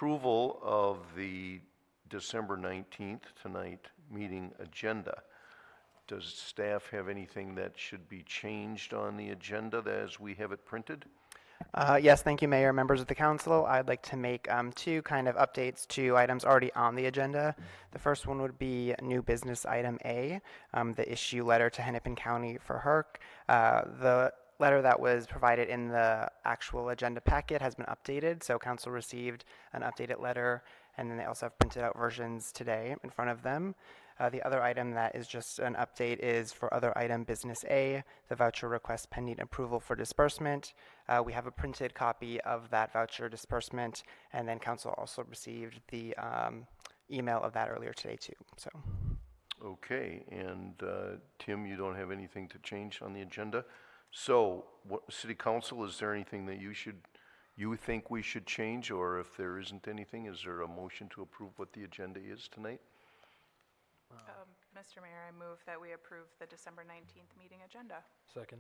approval of the December 19th tonight meeting agenda. Does staff have anything that should be changed on the agenda as we have it printed? Yes, thank you, Mayor, members of the council. I'd like to make two kind of updates to items already on the agenda. The first one would be new business item A, the issue letter to Hennepin County for HERC. The letter that was provided in the actual agenda packet has been updated, so council received an updated letter, and then they also have printed out versions today in front of them. The other item that is just an update is for other item business A, the voucher request pending approval for disbursement. We have a printed copy of that voucher disbursement, and then council also received the email of that earlier today too. So. Okay, and Tim, you don't have anything to change on the agenda. So, City Council, is there anything that you think we should change, or if there isn't anything, is there a motion to approve what the agenda is tonight? Mr. Mayor, I move that we approve the December 19th meeting agenda. Second.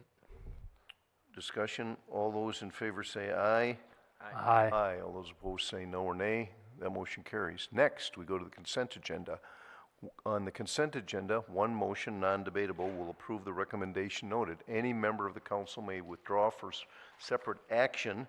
Discussion. All those in favor say aye. Aye. Aye. All those opposed say no or nay. That motion carries. Next, we go to the consent agenda. On the consent agenda, one motion, non-debatable, will approve the recommendation noted. Any member of the council may withdraw for separate action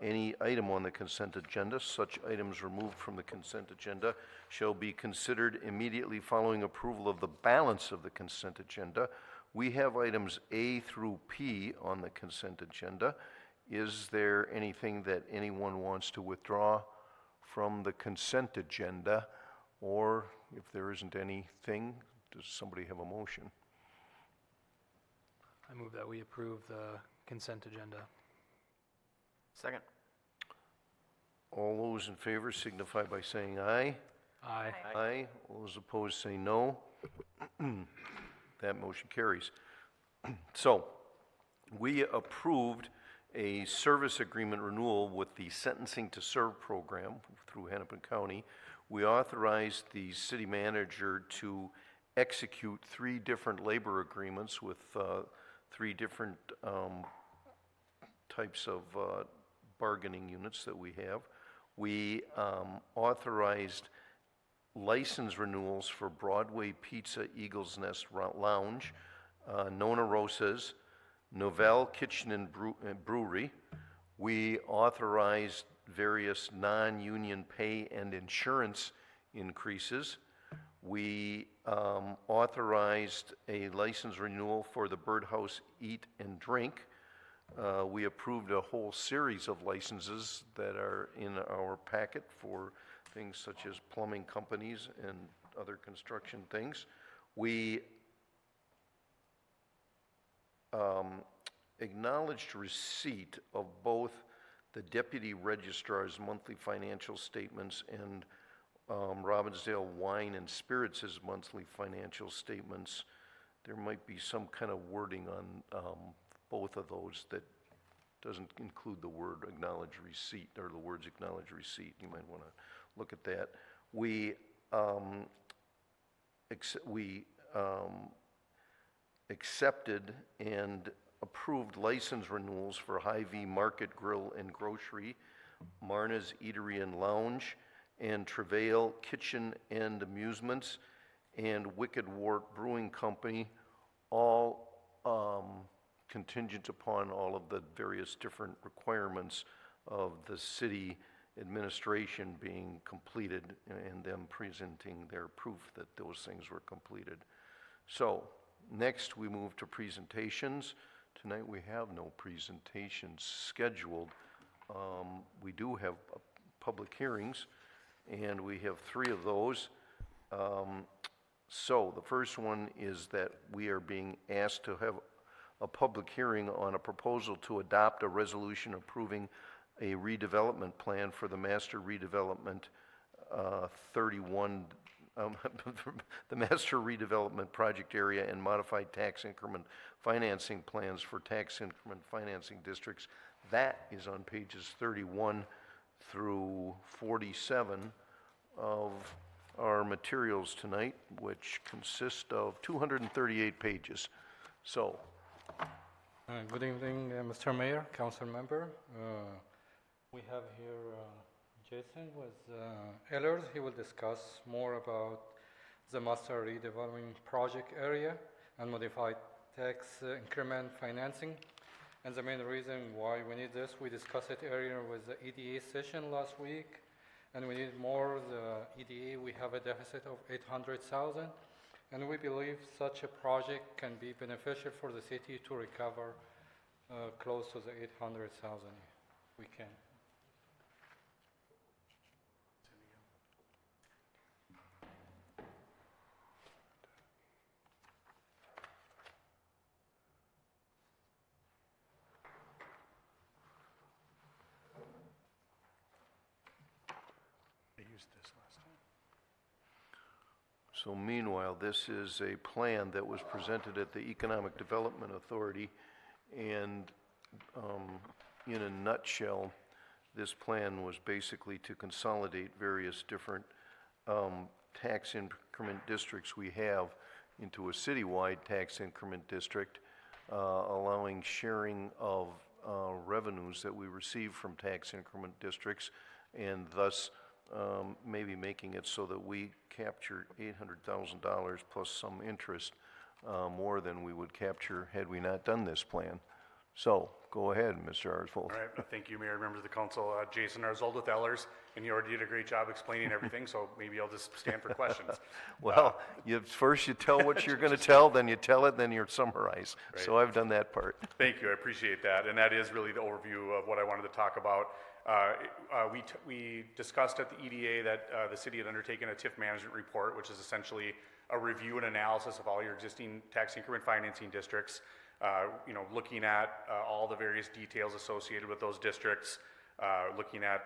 any item on the consent agenda. Such items removed from the consent agenda shall be considered immediately following approval of the balance of the consent agenda. We have items A through P on the consent agenda. Is there anything that anyone wants to withdraw from the consent agenda? Or if there isn't anything, does somebody have a motion? I move that we approve the consent agenda. Second. All those in favor signify by saying aye. Aye. Aye. All those opposed say no. That motion carries. So, we approved a service agreement renewal with the Sentencing to Serve program through Hennepin County. We authorized the city manager to execute 3 different labor agreements with 3 different types of bargaining units that we have. We authorized license renewals for Broadway Pizza Eagle's Nest Lounge, Nona Rosa's, Novell Kitchen and Brewery. We authorized various non-union pay and insurance increases. We authorized a license renewal for the Birdhouse Eat and Drink. We approved a whole series of licenses that are in our packet for things such as plumbing companies and other construction things. We acknowledged receipt of both the Deputy Registrar's monthly financial statements and Robbinsdale Wine and Spirits' monthly financial statements. There might be some kind of wording on both of those that doesn't include the word acknowledge receipt, or the words acknowledge receipt. You might want to look at that. We accepted and approved license renewals for Hy-Vee Market Grill and Grocery, Marna's Eatery and Lounge, and Travail Kitchen and Amusements, and Wicked Wart Brewing Company, all contingent upon all of the various different requirements of the city administration being completed and them presenting their proof that those things were completed. So next we move to presentations. Tonight we have no presentations scheduled. We do have public hearings, and we have 3 of those. So the first one is that we are being asked to have a public hearing on a proposal to adopt a resolution approving a redevelopment plan for the Master Redevelopment 31, the Master Redevelopment Project Area and Modified Tax Increment Financing Plans for Tax Increment Financing Districts. That is on pages 31 through 47 of our materials tonight, which consist of 238 pages. So, Good evening, Mr. Mayor, council member. We have here Jason with Ehlers. He will discuss more about the master redevelopment project area and modified tax increment financing. And the main reason why we need this, we discussed it earlier with the EDA session last week, and we need more. The EDA, we have a deficit of 800,000, and we believe such a project can be beneficial for the city to recover close to the 800,000. We can. So meanwhile, this is a plan that was presented at the Economic Development Authority, and in a nutshell, this plan was basically to consolidate various different tax increment districts we have into a citywide tax increment district, allowing sharing of revenues that we receive from tax increment districts, and thus maybe making it so that we capture $800,000 plus some interest more than we would capture had we not done this plan. So, go ahead, Mr. Arsvold. All right, thank you, Mayor, members of the council. Jason Arsvold with Ehlers, and you already did a great job explaining everything, so maybe I'll just stand for questions. Well, first you tell what you're going to tell, then you tell it, then you summarize. Right. So I've done that part. Thank you, I appreciate that, and that is really the overview of what I wanted to talk about. We discussed at the EDA that the city had undertaken a TIF management report, which is essentially a review and analysis of all your existing tax increment financing districts, looking at all the various details associated with those districts, looking at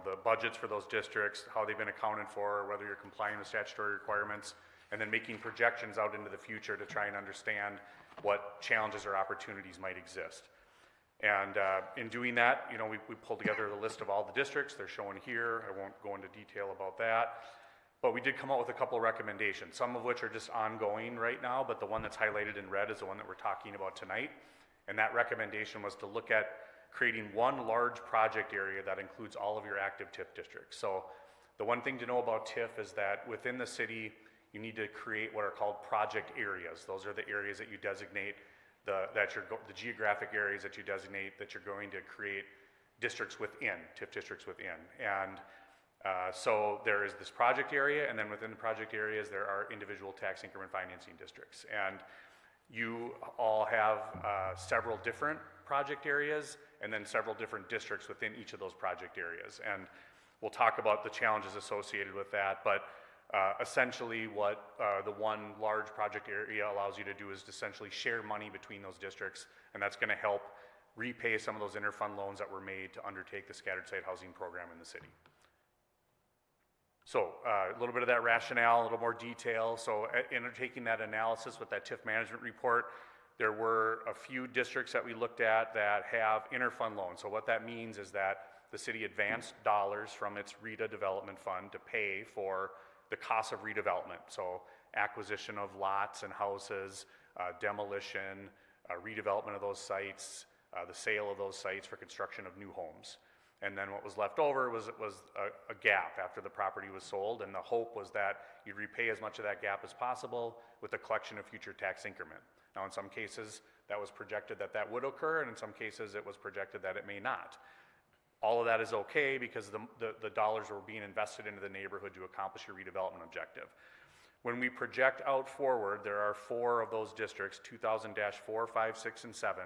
the budgets for those districts, how they've been accounted for, whether you're complying with statutory requirements, and then making projections out into the future to try and understand what challenges or opportunities might exist. And in doing that, we pulled together the list of all the districts. They're shown here. I won't go into detail about that. But we did come out with a couple of recommendations, some of which are just ongoing right now, but the one that's highlighted in red is the one that we're talking about tonight. And that recommendation was to look at creating one large project area that includes all of your active TIF districts. So the one thing to know about TIF is that within the city, you need to create what are called project areas. Those are the areas that you designate, the geographic areas that you designate that you're going to create districts within, TIF districts within. And so there is this project area, and then within the project areas there are individual tax increment financing districts. And you all have several different project areas and then several different districts within each of those project areas. And we'll talk about the challenges associated with that, but essentially what the one large project area allows you to do is to essentially share money between those districts, and that's going to help repay some of those interfund loans that were made to undertake the scattered site housing program in the city. So a little bit of that rationale, a little more detail. So undertaking that analysis with that TIF management report, there were a few districts that we looked at that have interfund loans. So what that means is that the city advanced dollars from its REDA development fund to pay for the cost of redevelopment. So acquisition of lots and houses, demolition, redevelopment of those sites, the sale of those sites for construction of new homes. And then what was left over was a gap after the property was sold, and the hope was that you'd repay as much of that gap as possible with the collection of future tax increment. Now in some cases that was projected that that would occur, and in some cases it was projected that it may not. All of that is okay because the dollars were being invested into the neighborhood to accomplish your redevelopment objective. When we project out forward, there are 4 of those districts, 2000-4, 5, 6, and 7,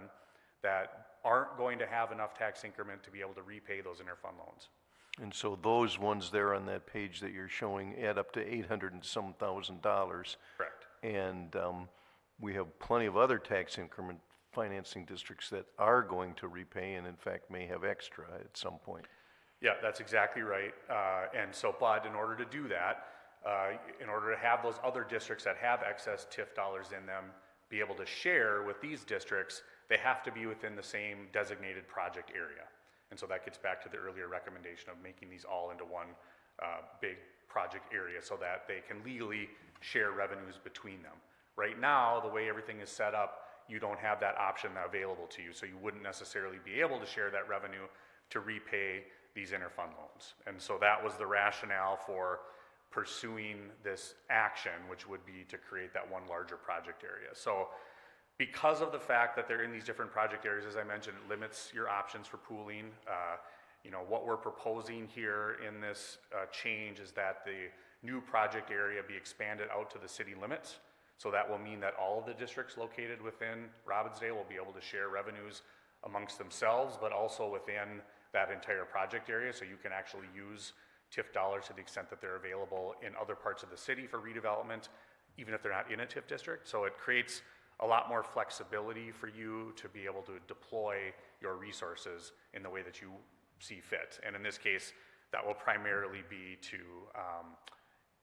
that aren't going to have enough tax increment to be able to repay those interfund loans. And so those ones there on that page that you're showing add up to $800 and some thousand. Correct. And we have plenty of other tax increment financing districts that are going to repay and in fact may have extra at some point. Yeah, that's exactly right. And so, but in order to do that, in order to have those other districts that have excess TIF dollars in them be able to share with these districts, they have to be within the same designated project area. And so that gets back to the earlier recommendation of making these all into one big project area so that they can legally share revenues between them. Right now, the way everything is set up, you don't have that option available to you, so you wouldn't necessarily be able to share that revenue to repay these interfund loans. And so that was the rationale for pursuing this action, which would be to create that one larger project area. So because of the fact that they're in these different project areas, as I mentioned, it limits your options for pooling. You know, what we're proposing here in this change is that the new project area be expanded out to the city limits. So that will mean that all of the districts located within Robbinsdale will be able to share revenues amongst themselves, but also within that entire project area. So you can actually use TIF dollars to the extent that they're available in other parts of the city for redevelopment, even if they're not in a TIF district. So it creates a lot more flexibility for you to be able to deploy your resources in the way that you see fit. And in this case, that will primarily be to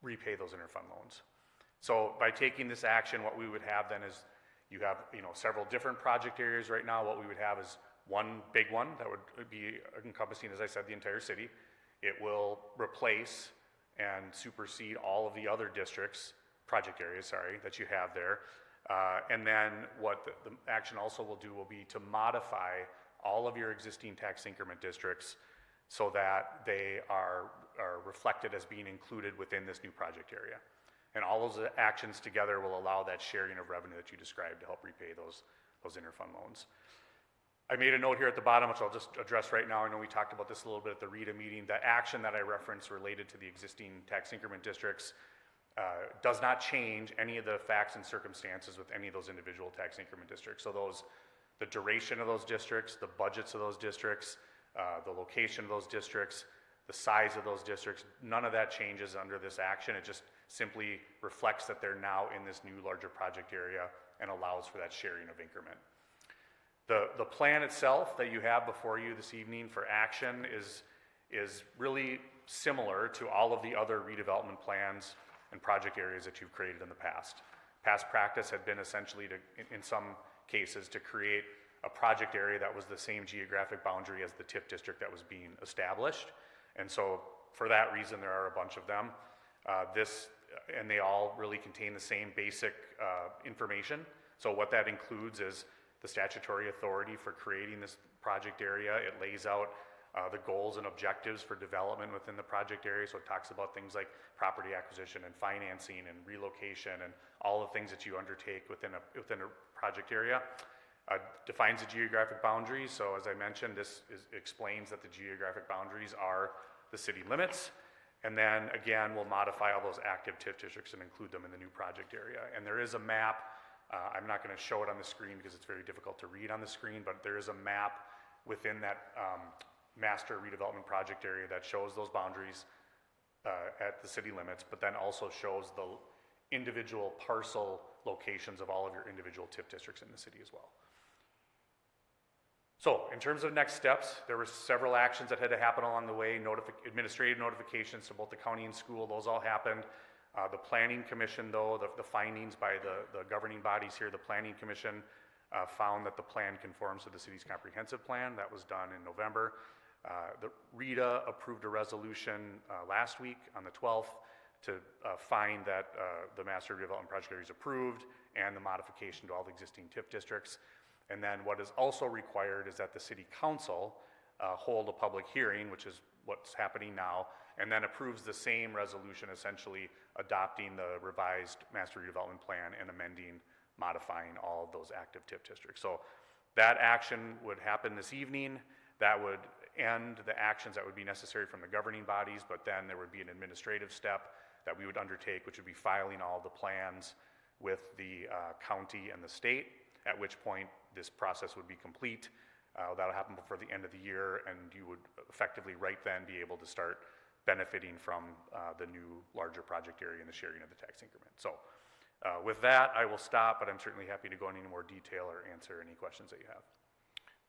repay those interfund loans. So by taking this action, what we would have then is you have, you know, several different project areas right now. What we would have is one big one that would be encompassing, as I said, the entire city. It will replace and supersede all of the other districts, project areas, sorry, that you have there. And then what the action also will do will be to modify all of your existing tax increment districts so that they are reflected as being included within this new project area. And all those actions together will allow that sharing of revenue that you described to help repay those interfund loans. I made a note here at the bottom, which I'll just address right now. I know we talked about this a little bit at the RETA meeting. The action that I referenced related to the existing tax increment districts does not change any of the facts and circumstances with any of those individual tax increment districts. So the duration of those districts, the budgets of those districts, the location of those districts, the size of those districts, none of that changes under this action. It just simply reflects that they're now in this new larger project area and allows for that sharing of increment. The plan itself that you have before you this evening for action is really similar to all of the other redevelopment plans and project areas that you've created in the past. Past practice had been essentially to, in some cases, to create a project area that was the same geographic boundary as the TIF district that was being established. And so for that reason, there are a bunch of them. And they all really contain the same basic information. So what that includes is the statutory authority for creating this project area. It lays out the goals and objectives for development within the project area. So it talks about things like property acquisition and financing and relocation and all the things that you undertake within a project area. Defines the geographic boundaries. So as I mentioned, explains that the geographic boundaries are the city limits. And then again, we'll modify all those active TIF districts and include them in the new project area. And there is a map. I'm not going to show it on the screen because it's very difficult to read on the screen, but there is a map within that master redevelopment project area that shows those boundaries at the city limits, but then also shows the individual parcel locations of all of your individual TIF districts in the city as well. So in terms of next steps, there were several actions that had to happen along the way, administrative notifications to both the county and school, those all happened. The Planning Commission, though, the findings by the governing bodies here, the Planning Commission found that the plan conforms to the city's comprehensive plan. That was done in November. The RETA approved a resolution last week on the 12th to find that the master redevelopment project area is approved and the modification to all the existing TIF districts. And then what is also required is that the city council hold a public hearing, which is what's happening now, and then approves the same resolution, essentially adopting the revised master redevelopment plan and amending, modifying all of those active TIF districts. So that action would happen this evening. That would end the actions that would be necessary from the governing bodies, but then there would be an administrative step that we would undertake, which would be filing all the plans with the county and the state, at which point this process would be complete. That'll happen before the end of the year, and you would effectively right then be able to start benefiting from the new larger project area and the sharing of the tax increment. So with that, I will stop, but I'm certainly happy to go into any more detail or answer any questions that you have.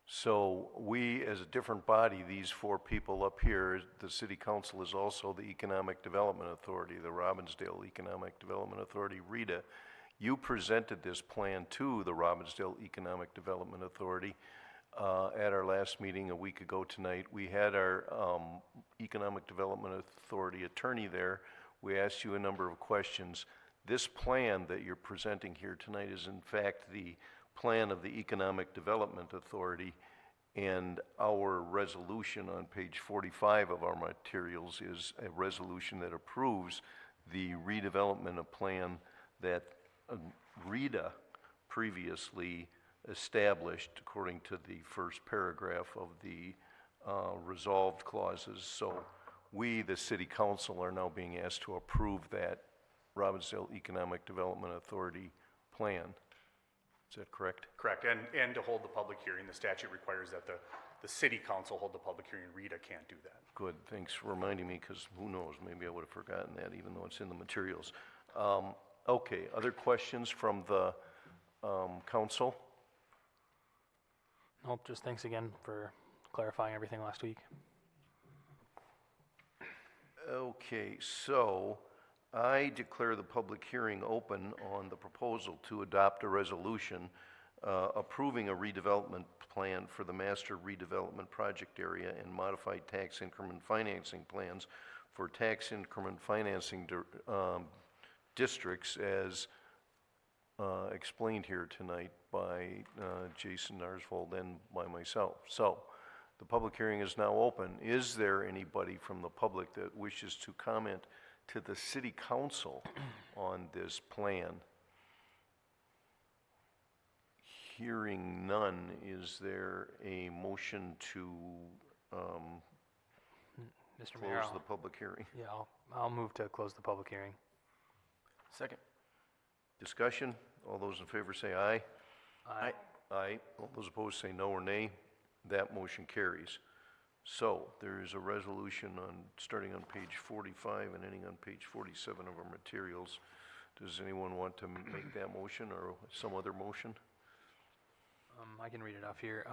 So we, as a different body, these four people up here, the city council is also the Economic Development Authority, the Robbinsdale Economic Development Authority, RETA. You presented this plan to the Robbinsdale Economic Development Authority at our last meeting a week ago tonight. We had our Economic Development Authority attorney there. We asked you a number of questions. This plan that you're presenting here tonight is in fact the plan of the Economic Development Authority, And our resolution on page 45 of our materials is a resolution that approves the redevelopment of plan that RETA previously established according to the first paragraph of the resolved clauses. So we, the city council, are now being asked to approve that Robbinsdale Economic Development Authority plan. Is that correct? Correct, and to hold the public hearing, the statute requires that the city council hold the public hearing. RETA can't do that. Good, thanks for reminding me, because who knows, maybe I would have forgotten that, even though it's in the materials. Okay, other questions from the council? Nope, just thanks again for clarifying everything last week. Okay, so I declare the public hearing open on the proposal to adopt a resolution approving a redevelopment plan for the master redevelopment project area and modified tax increment financing plans for tax increment financing districts as explained here tonight by Jason Narsvold and by myself. So the public hearing is now open. Is there anybody from the public that wishes to comment to the city council on this plan? Hearing none, is there a motion to Mr. Mayor, close the public hearing? yeah, I'll move to close the public hearing. Second. Discussion? All those in favor say aye. Aye. Aye. All those opposed say no or nay. That motion carries. So there is a resolution on, starting on page 45 and ending on page 47 of our materials. Does anyone want to make that motion or some other motion? I can read it off here.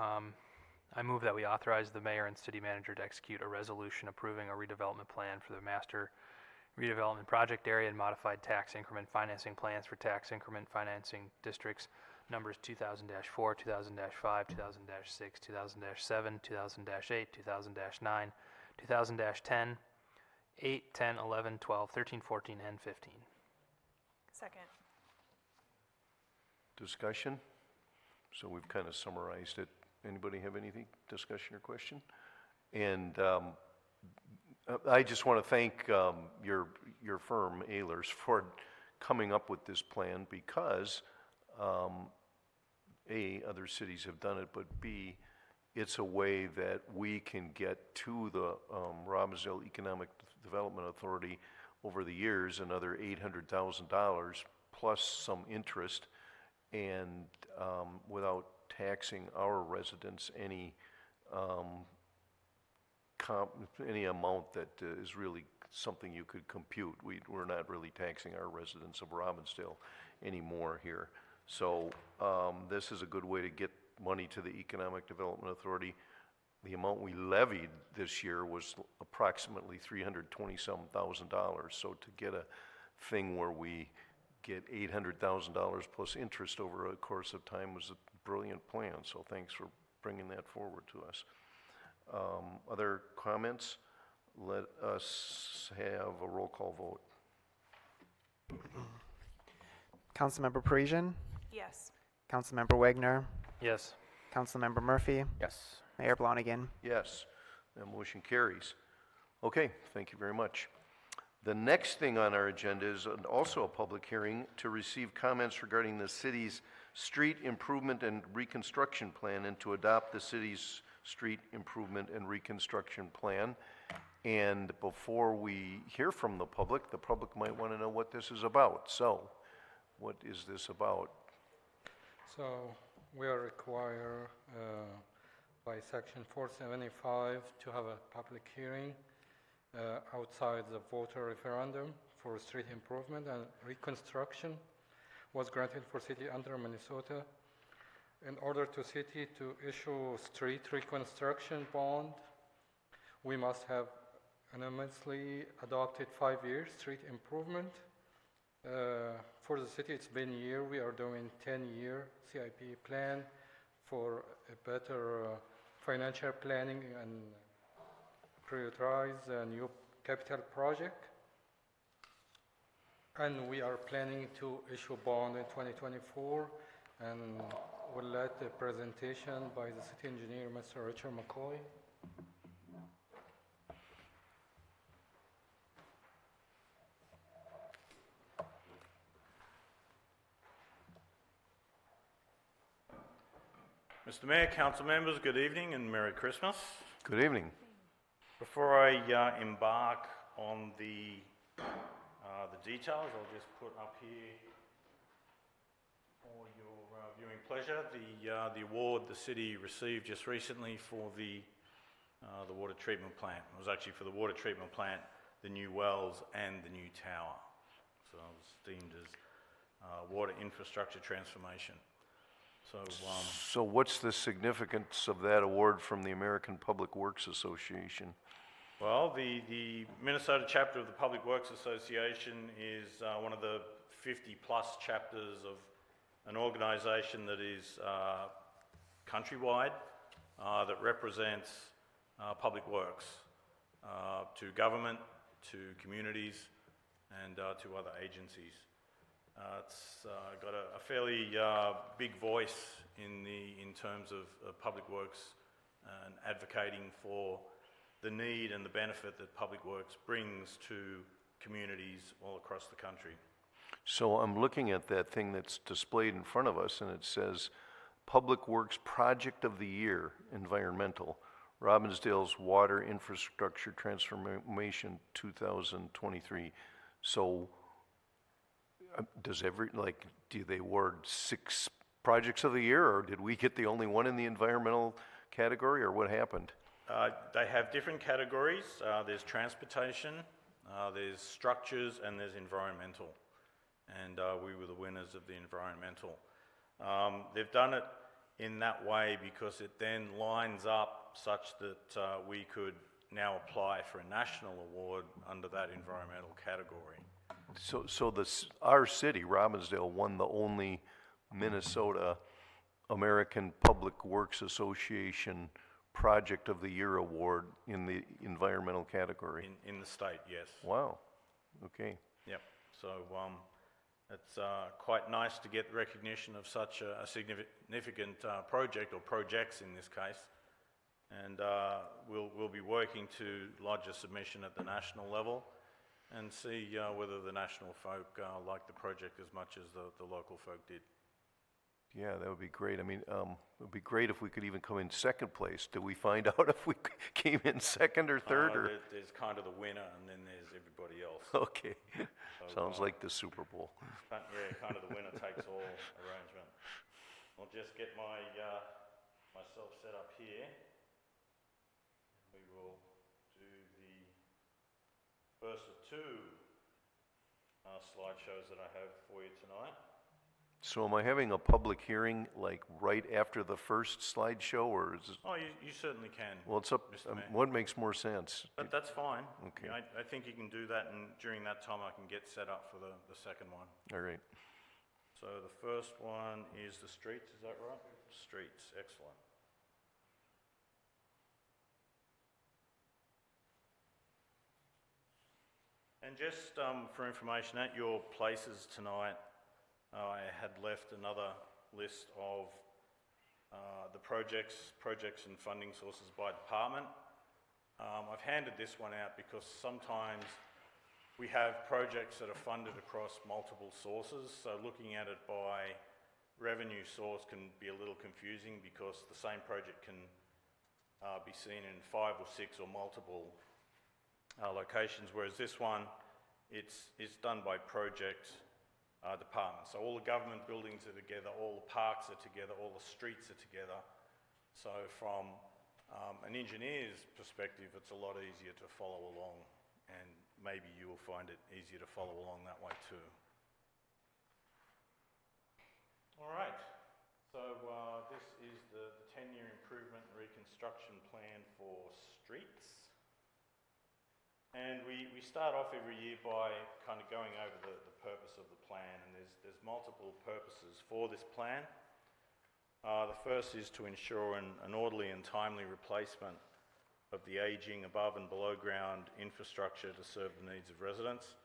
I move that we authorize the mayor and city manager to execute a resolution approving a redevelopment plan for the master redevelopment project area and modified tax increment financing plans for tax increment financing districts numbers 2000-4, 2000-5, 2000-6, 2000-7, 2000-8, 2000-9, 2000-10, 8, 10, 11, 12, 13, 14, and 15. Second. Discussion? So we've kind of summarized it. Anybody have anything, discussion or question? And I just want to thank your firm, Ehlers, for coming up with this plan because A, other cities have done it, but B, it's a way that we can get to the Robbinsdale Economic Development Authority over the years another $800,000 plus some interest, and without taxing our residents any amount that is really something you could compute. We're not really taxing our residents of Robbinsdale anymore here. So this is a good way to get money to the Economic Development Authority. The amount we levied this year was approximately $320,000. So to get a thing where we get $800,000 plus interest over a course of time was a brilliant plan. So thanks for bringing that forward to us. Other comments? Let us have a roll call vote. Councilmember Parisian, Yes. Councilmember Wagner, Yes. Councilmember Murphy, Yes. Mayor Blonigan. Yes, that motion carries. Okay, thank you very much. The next thing on our agenda is also a public hearing to receive comments regarding the city's street improvement and reconstruction plan and to adopt the city's street improvement and reconstruction plan. And before we hear from the public might want to know what this is about. So, what is this about? So we are required by section 475 to have a public hearing outside the voter referendum for street improvement and reconstruction was granted for city under Minnesota. In order to city to issue street reconstruction bond, we must have unanimously adopted 5-year street improvement. For the city, it's been a year. We are doing 10-year CIP plan for a better financial planning and prioritize a new capital project. And we are planning to issue bond in 2024, and will let a presentation by the city engineer, Mr. Richard McCoy. Mr. Mayor, council members, good evening and Merry Christmas. Good evening. Before I embark on the details, I'll just put up here for your viewing pleasure the award the city received just recently for the water treatment plant. It was actually for the water treatment plant, the new wells and the new tower. So it was deemed as water infrastructure transformation. So what's the significance of that award from the American Public Works Association? Well, the Minnesota chapter of the Public Works Association is one of the 50-plus chapters of an organization that is countrywide, that represents public works to government, to communities, and to other agencies. It's got a fairly big voice in terms of public works and advocating for the need and the benefit that public works brings to communities all across the country. So I'm looking at that thing that's displayed in front of us, and it says Public Works Project of the Year, Environmental, Robbinsdale's Water Infrastructure Transformation 2023. So do they award 6 projects of the year, or did we get the only one in the environmental category, or what happened? They have different categories. There's transportation, there's structures, and there's environmental. And we were the winners of the environmental. They've done it in that way because it then lines up such that we could now apply for a national award under that environmental category. So our city, Robbinsdale, won the only Minnesota American Public Works Association Project of the Year award in the environmental category. In the state, yes. Wow. Okay. Yep. So it's quite nice to get recognition of such a significant project, or projects in this case. And we'll be working to lodge a submission at the national level and see whether the national folk like the project as much as the local folk did. Yeah, that would be great. I mean, it would be great if we could even come in second place. Did we find out if we came in second or third? Or? There's kind of the winner, and then there's everybody else. Okay. So, Sounds like the Super Bowl. Yeah, kind of the winner takes all arrangement. I'll just get myself set up here. We will do the first of 2 slideshows that I have for you tonight. So am I having a public hearing like right after the first slideshow, or is it? Oh, you certainly can. Well, it's up. Mr. Mayor. What makes more sense? But that's fine. Okay. I think you can do that, and during that time I can get set up for the second one. All right. So the first one is the streets, is that right? Streets, excellent. And just for information, at your places tonight, I had left another list of the projects and funding sources by department. I've handed this one out because sometimes we have projects that are funded across multiple sources, so looking at it by revenue source can be a little confusing because the same project can be seen in 5 or 6 or multiple locations, whereas this one, it's done by project department. So all the government buildings are together, all the parks are together, all the streets are together. So from an engineer's perspective, it's a lot easier to follow along, and maybe you will find it easier to follow along that way too. All right, so this is the 10-year improvement and reconstruction plan for streets. And we start off every year by kind of going over the purpose of the plan, and there's multiple purposes for this plan. The first is to ensure an orderly and timely replacement of the ageing above and below ground infrastructure to serve the needs of residents.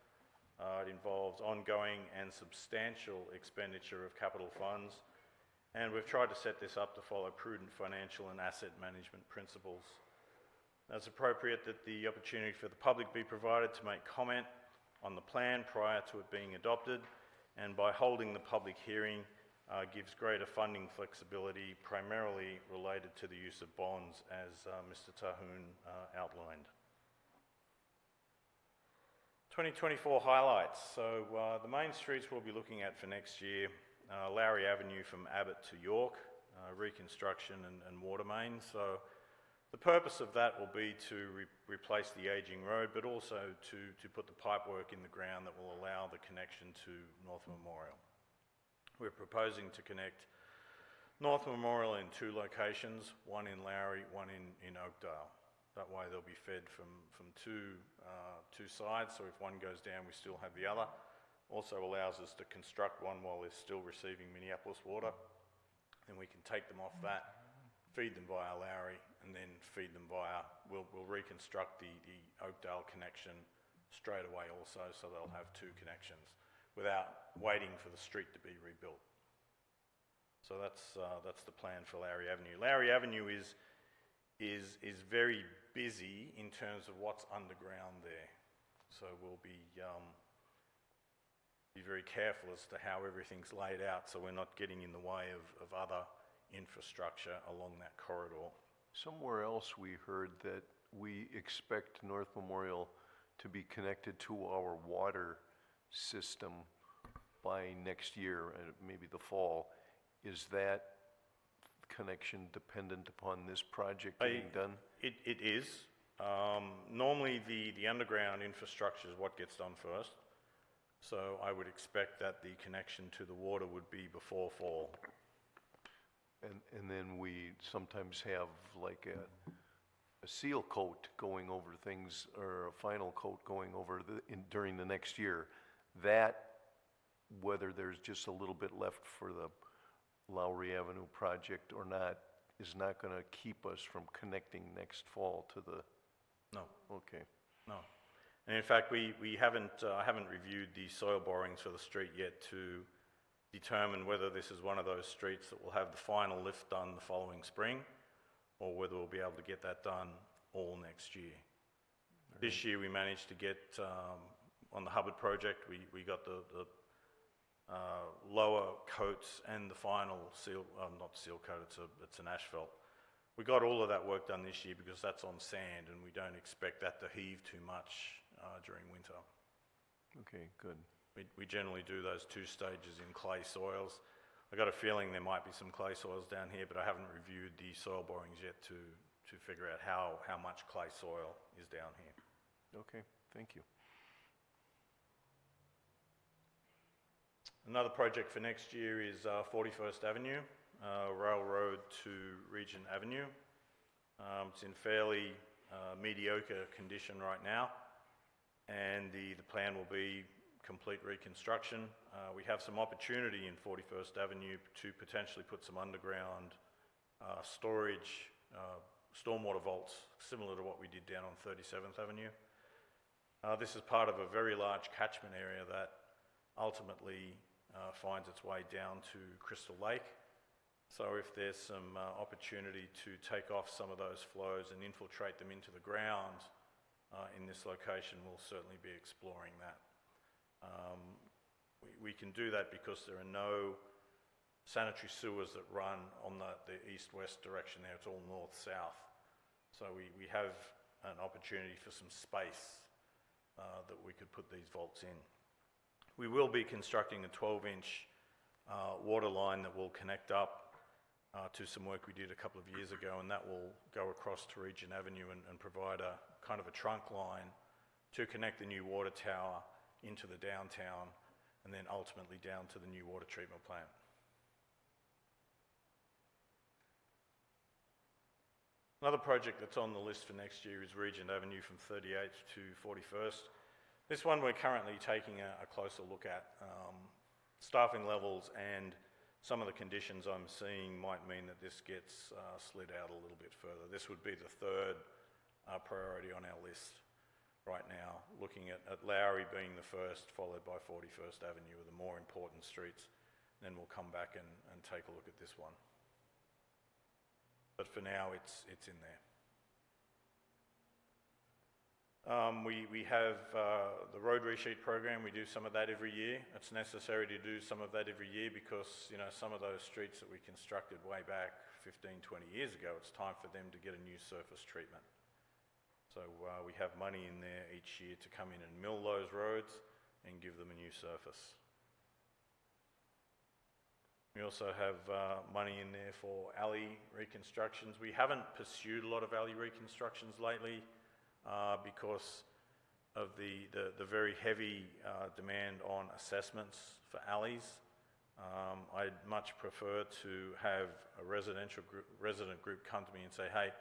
It involves ongoing and substantial expenditure of capital funds and we've tried to set this up to follow prudent financial and asset management principles. It's appropriate that the opportunity for the public be provided to make comment on the plan prior to it being adopted, and by holding the public hearing gives greater funding flexibility, primarily related to the use of bonds, as Mr. Tahoon outlined. 2024 highlights. So the main streets we'll be looking at for next year, Lowry Avenue from Abbott to York, reconstruction and water mains. So the purpose of that will be to replace the ageing road, but also to put the pipework in the ground that will allow the connection to North Memorial. We're proposing to connect North Memorial in 2 locations, one in Lowry, one in Oakdale. That way they'll be fed from two sides, so if one goes down, we still have the other. Also allows us to construct one while they're still receiving Minneapolis water. Then we can take them off that, feed them via Lowry, and then feed them via, we'll reconstruct the Oakdale connection straight away also, so they'll have 2 connections without waiting for the street to be rebuilt. So that's the plan for Lowry Avenue. Lowry Avenue is very busy in terms of what's underground there. So we'll be very careful as to how everything's laid out, so we're not getting in the way of other infrastructure along that corridor. Somewhere else we heard that we expect North Memorial to be connected to our water system by next year, maybe the fall. Is that connection dependent upon this project getting done? It is. Normally the underground infrastructure is what gets done first. So I would expect that the connection to the water would be before fall. And then we sometimes have like a seal coat going over things, or a final coat going over during the next year. That, whether there's just a little bit left for the Lowry Avenue project or not, is not going to keep us from connecting next fall to the... No. Okay. No. And in fact, I haven't reviewed the soil borings for the street yet to determine whether this is one of those streets that will have the final lift done the following spring, or whether we'll be able to get that done all next year. This year we managed to get, on the Hubbard project, we got the lower coats and the final seal, not seal coat, it's an asphalt. We got all of that work done this year because that's on sand, and we don't expect that to heave too much during winter. Okay, good. We generally do those 2 stages in clay soils. I got a feeling there might be some clay soils down here, but I haven't reviewed the soil borings yet to figure out how much clay soil is down here. Okay, thank you. Another project for next year is 41st Avenue, Railroad to Regent Avenue. It's in fairly mediocre condition right now, and the plan will be complete reconstruction. We have some opportunity in 41st Avenue to potentially put some underground storage, stormwater vaults, similar to what we did down on 37th Avenue. This is part of a very large catchment area that ultimately finds its way down to Crystal Lake. So if there's some opportunity to take off some of those flows and infiltrate them into the ground in this location, we'll certainly be exploring that. We can do that because there are no sanitary sewers that run on the east-west direction there. It's all north-south. So we have an opportunity for some space that we could put these vaults in. We will be constructing a 12-inch water line that will connect up to some work we did a couple of years ago, and that will go across to Regent Avenue and provide a kind of a trunk line to connect the new water tower into the downtown, and then ultimately down to the new water treatment plant. Another project that's on the list for next year is Regent Avenue from 38th to 41st. This one we're currently taking a closer look at. Staffing levels and some of the conditions I'm seeing might mean that this gets slid out a little bit further. This would be the 3rd priority on our list right now, looking at Lowry being the first, followed by 41st Avenue, are the more important streets. then we'll come back and take a look at this one. But for now, it's in there. We have the road resheet program. We do some of that every year. It's necessary to do some of that every year because, you know, some of those streets that we constructed way back 15, 20 years ago, it's time for them to get a new surface treatment. So we have money in there each year to come in and mill those roads and give them a new surface. We also have money in there for alley reconstructions. We haven't pursued a lot of alley reconstructions lately because of the very heavy demand on assessments for alleys. I'd much prefer to have a resident group come to me and say, hey,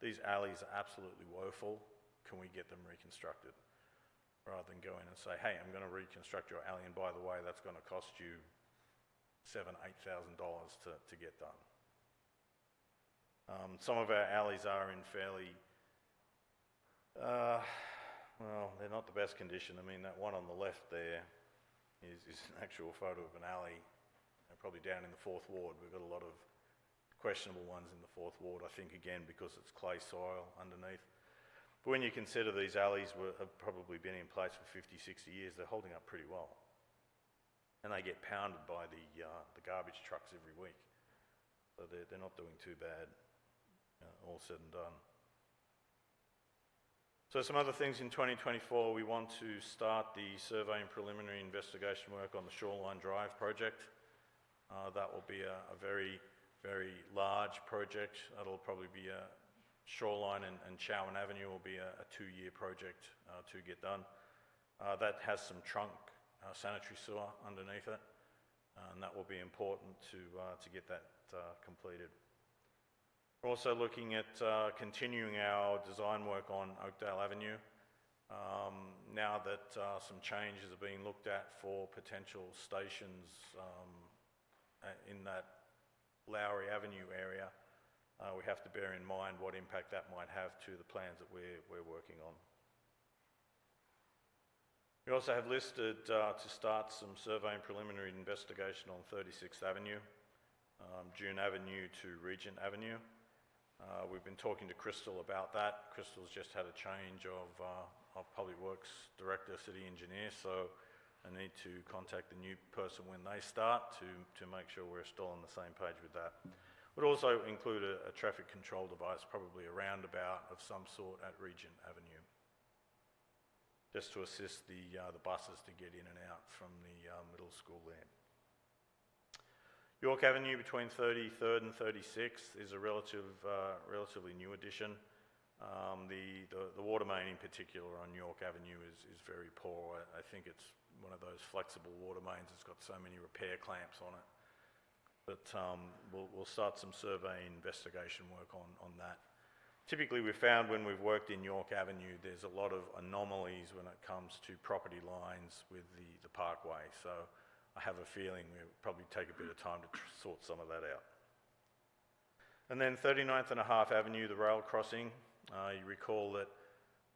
these alleys are absolutely woeful, can we get them reconstructed? Rather than go in and say, hey, I'm going to reconstruct your alley, and by the way, that's going to cost you $7,000, $8,000 to get done. Some of our alleys are in fairly, well, they're not the best condition. I mean, that one on the left there is an actual photo of an alley, probably down in the 4th Ward. We've got a lot of questionable ones in the 4th Ward, I think, again, because it's clay soil underneath. But when you consider these alleys have probably been in place for 50, 60 years, they're holding up pretty well. And they get pounded by the garbage trucks every week. So they're not doing too bad, all said and done. So some other things in 2024, we want to start the survey and preliminary investigation work on the Shoreline Drive project. That will be a very, very large project. That'll probably be a Shoreline and Chowan Avenue will be a 2-year project to get done. That has some trunk sanitary sewer underneath it, and that will be important to get that completed. We're also looking at continuing our design work on Oakdale Avenue. Now that some changes are being looked at for potential stations in that Lowry Avenue area, we have to bear in mind what impact that might have to the plans that we're working on. We also have listed to start some survey and preliminary investigation on 36th Avenue, June Avenue to Regent Avenue. We've been talking to Crystal about that. Crystal's just had a change of Public Works Director, City Engineer, so I need to contact the new person when they start to make sure we're still on the same page with that. Would also include a traffic control device, probably a roundabout of some sort at Regent Avenue, just to assist the buses to get in and out from the middle school there. York Avenue between 33rd and 36th is a relatively new addition. The water main in particular on York Avenue is very poor. I think it's one of those flexible water mains that's got so many repair clamps on it. But we'll start some survey investigation work on that. Typically, we've found when we've worked in York Avenue, there's a lot of anomalies when it comes to property lines with the parkway. So I have a feeling we'll probably take a bit of time to sort some of that out. And then 39th and a half Avenue, the rail crossing. You recall that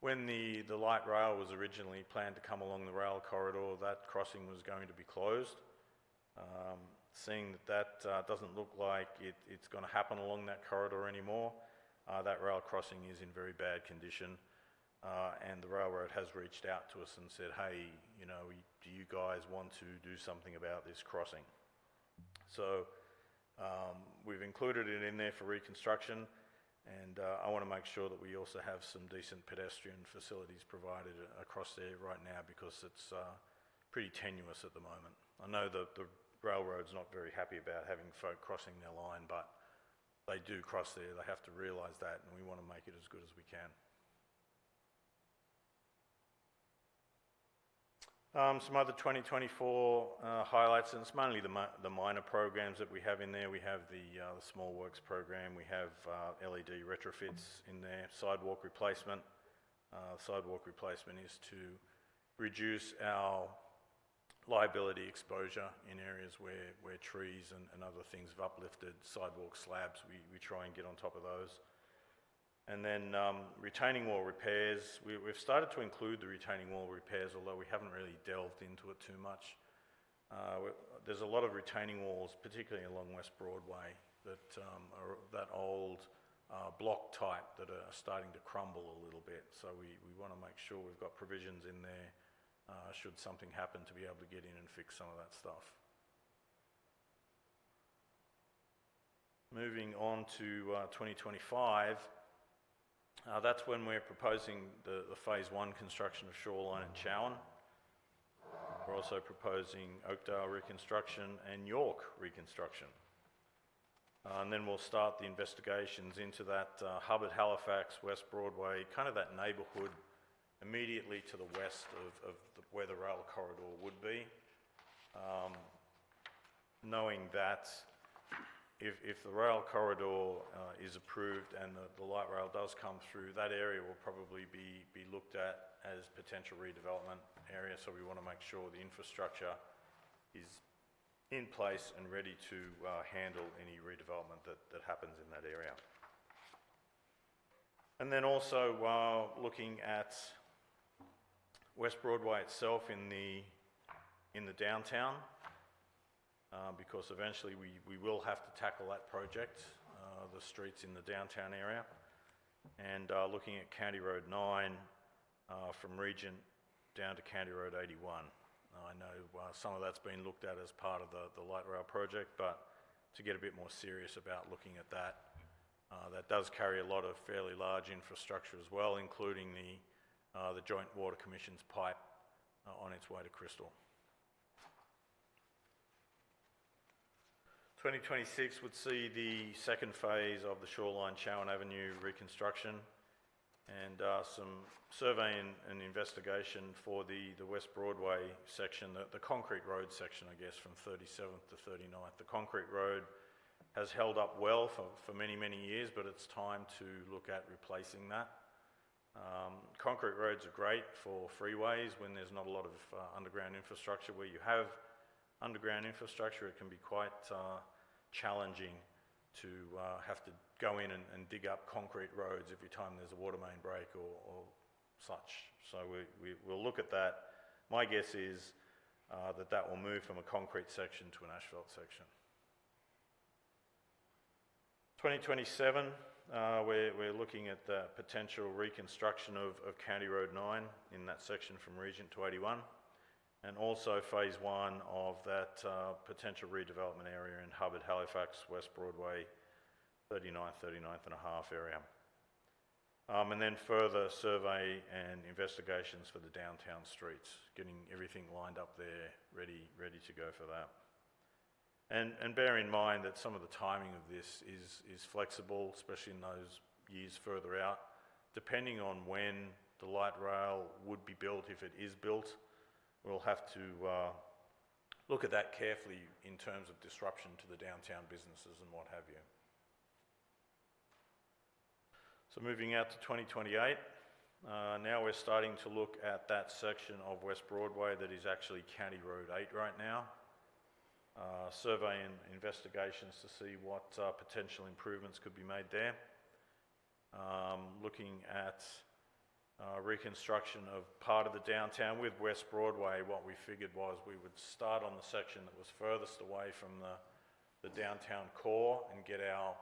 when the light rail was originally planned to come along the rail corridor, that crossing was going to be closed. Seeing that doesn't look like it's going to happen along that corridor anymore, that rail crossing is in very bad condition, and the railroad has reached out to us and said, hey, you know, do you guys want to do something about this crossing? So we've included it in there for reconstruction, and I want to make sure that we also have some decent pedestrian facilities provided across there right now, because it's pretty tenuous at the moment. I know the railroad's not very happy about having folk crossing their line, but they do cross there. They have to realise that, and we want to make it as good as we can. Some other 2024 highlights, and it's mainly the minor programs that we have in there. We have the Small Works program. We have LED retrofits in there. Sidewalk replacement. Sidewalk replacement is to reduce our liability exposure in areas where trees and other things have uplifted sidewalk slabs. We try and get on top of those. And then retaining wall repairs. We've started to include the retaining wall repairs, although we haven't really delved into it too much. There's a lot of retaining walls, particularly along West Broadway, that are that old block type that are starting to crumble a little bit. So we want to make sure we've got provisions in there should something happen to be able to get in and fix some of that stuff. Moving on to 2025, that's when we're proposing the phase 1 construction of Shoreline and Chowan. We're also proposing Oakdale reconstruction and York reconstruction. And then we'll start the investigations into that Hubbard, Halifax, West Broadway, kind of that neighbourhood immediately to the west of where the rail corridor would be. Knowing that if the rail corridor is approved and the light rail does come through, that area will probably be looked at as potential redevelopment area, so we want to make sure the infrastructure is in place and ready to handle any redevelopment that happens in that area. And then also looking at West Broadway itself in the downtown, because eventually we will have to tackle that project, the streets in the downtown area, and looking at County Road 9 from Regent down to County Road 81. I know some of that's been looked at as part of the light rail project, but to get a bit more serious about looking at that, that does carry a lot of fairly large infrastructure as well, including the Joint Water Commission's pipe on its way to Crystal. 2026 would see the second phase of the Shoreline Chowan Avenue reconstruction and some survey and investigation for the West Broadway section, the concrete road section, I guess, from 37th to 39th. The concrete road has held up well for many, many years, but it's time to look at replacing that. Concrete roads are great for freeways when there's not a lot of underground infrastructure. Where you have underground infrastructure, it can be quite challenging to have to go in and dig up concrete roads every time there's a water main break or such. So we'll look at that. My guess is that will move from a concrete section to an asphalt section. 2027, we're looking at the potential reconstruction of County Road 9 in that section from Regent to 81, and also phase 1 of that potential redevelopment area in Hubbard, Halifax, West Broadway, 39th and a half area. And then further survey and investigations for the downtown streets, getting everything lined up there, ready to go for that. And bear in mind that some of the timing of this is flexible, especially in those years further out, depending on when the light rail would be built. If it is built, we'll have to look at that carefully in terms of disruption to the downtown businesses and what have you. So moving out to 2028, now we're starting to look at that section of West Broadway that is actually County Road 8 right now. Survey and investigations to see what potential improvements could be made there. Looking at reconstruction of part of the downtown with West Broadway. What we figured was we would start on the section that was furthest away from the downtown core and get our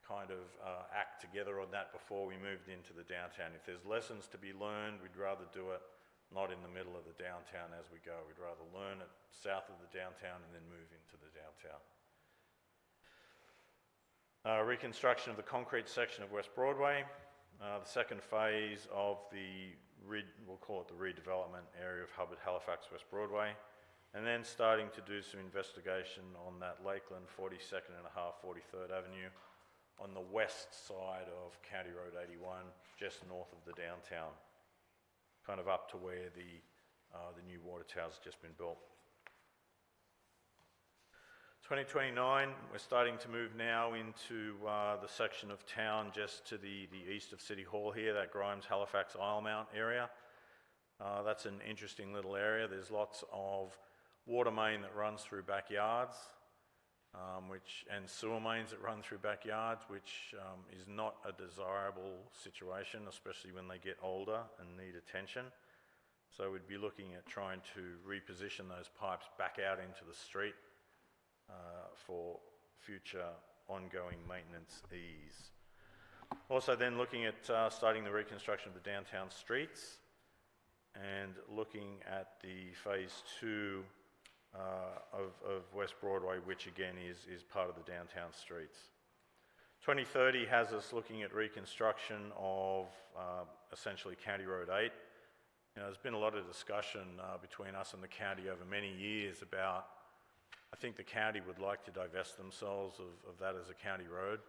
kind of act together on that before we moved into the downtown. If there's lessons to be learned, we'd rather do it not in the middle of the downtown as we go. We'd rather learn it south of the downtown and then move into the downtown. Reconstruction of the concrete section of West Broadway. The second phase of we'll call it the redevelopment area of Hubbard, Halifax, West Broadway. And then starting to do some investigation on that Lakeland 42nd and a half, 43rd Avenue on the west side of County Road 81, just north of the downtown, kind of up to where the new water tower's just been built. 2029, we're starting to move now into the section of town just to the east of City Hall here, that Grimes, Halifax, Islemount area. That's an interesting little area. There's lots of water main that runs through backyards, and sewer mains that run through backyards, which is not a desirable situation, especially when they get older and need attention. So we'd be looking at trying to reposition those pipes back out into the street for future ongoing maintenance ease. Also then looking at starting the reconstruction of the downtown streets and looking at the phase 2 of West Broadway, which again is part of the downtown streets. 2030 has us looking at reconstruction of essentially County Road 8. You know, there's been a lot of discussion between us and the county over many years about, I think the county would like to divest themselves of that as a county road.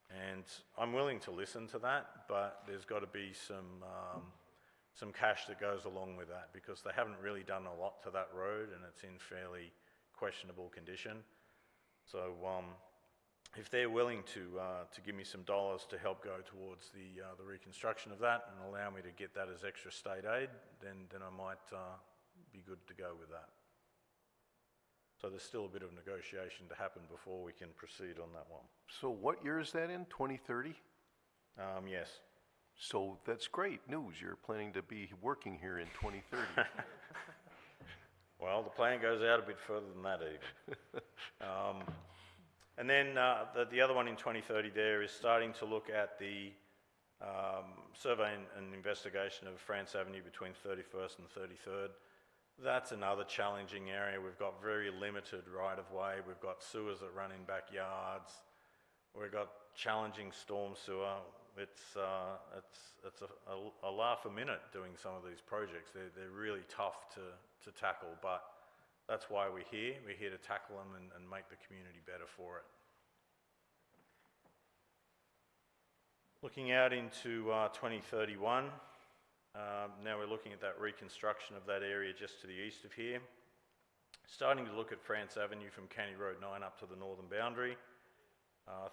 And I'm willing to listen to that, but there's got to be some cash that goes along with that, because they haven't really done a lot to that road and it's in fairly questionable condition. So if they're willing to give me some dollars to help go towards the reconstruction of that and allow me to get that as extra state aid, then I might be good to go with that. So there's still a bit of negotiation to happen before we can proceed on that one. So what year is that in, 2030? Yes. So that's great news. You're planning to be working here in 2030. Well, the plan goes out a bit further than that even. And then the other one in 2030 there is starting to look at the survey and investigation of France Avenue between 31st and 33rd. That's another challenging area. We've got very limited right-of-way. We've got sewers that run in backyards. We've got challenging storm sewer. It's a laugh a minute doing some of these projects. They're really tough to tackle, but that's why we're here. We're here to tackle them and make the community better for it. Looking out into 2031, now we're looking at that reconstruction of that area just to the east of here. Starting to look at France Avenue from County Road 9 up to the northern boundary.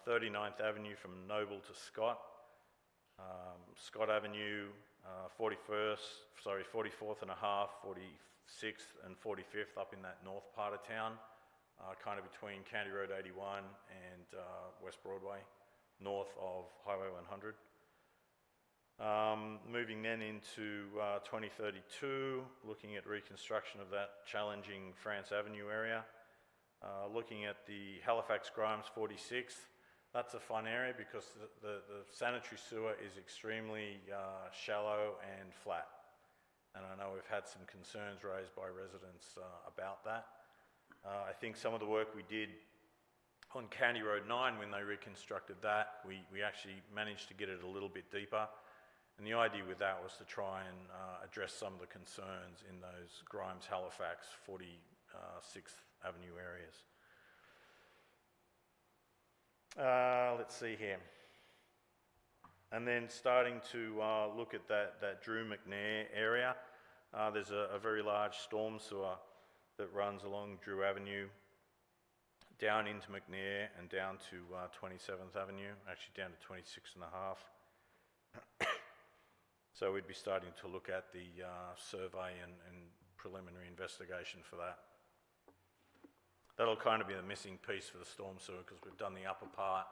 39th Avenue from Noble to Scott. Scott Avenue, 44th and a half, 46th and 45th up in that north part of town, kind of between County Road 81 and West Broadway, north of Highway 100. Moving then into 2032, looking at reconstruction of that challenging France Avenue area. Looking at the Halifax Grimes 46th, that's a fun area because the sanitary sewer is extremely shallow and flat. And I know we've had some concerns raised by residents about that. I think some of the work we did on County Road 9 when they reconstructed that, we actually managed to get it a little bit deeper. And the idea with that was to try and address some of the concerns in those Grimes, Halifax, 46th Avenue areas. Let's see here. And then starting to look at that Drew McNair area. There's a very large storm sewer that runs along Drew Avenue, down into McNair and down to 27th Avenue, actually down to 26 and a half. So we'd be starting to look at the survey and preliminary investigation for that. That'll kind of be the missing piece for the storm sewer because we've done the upper part,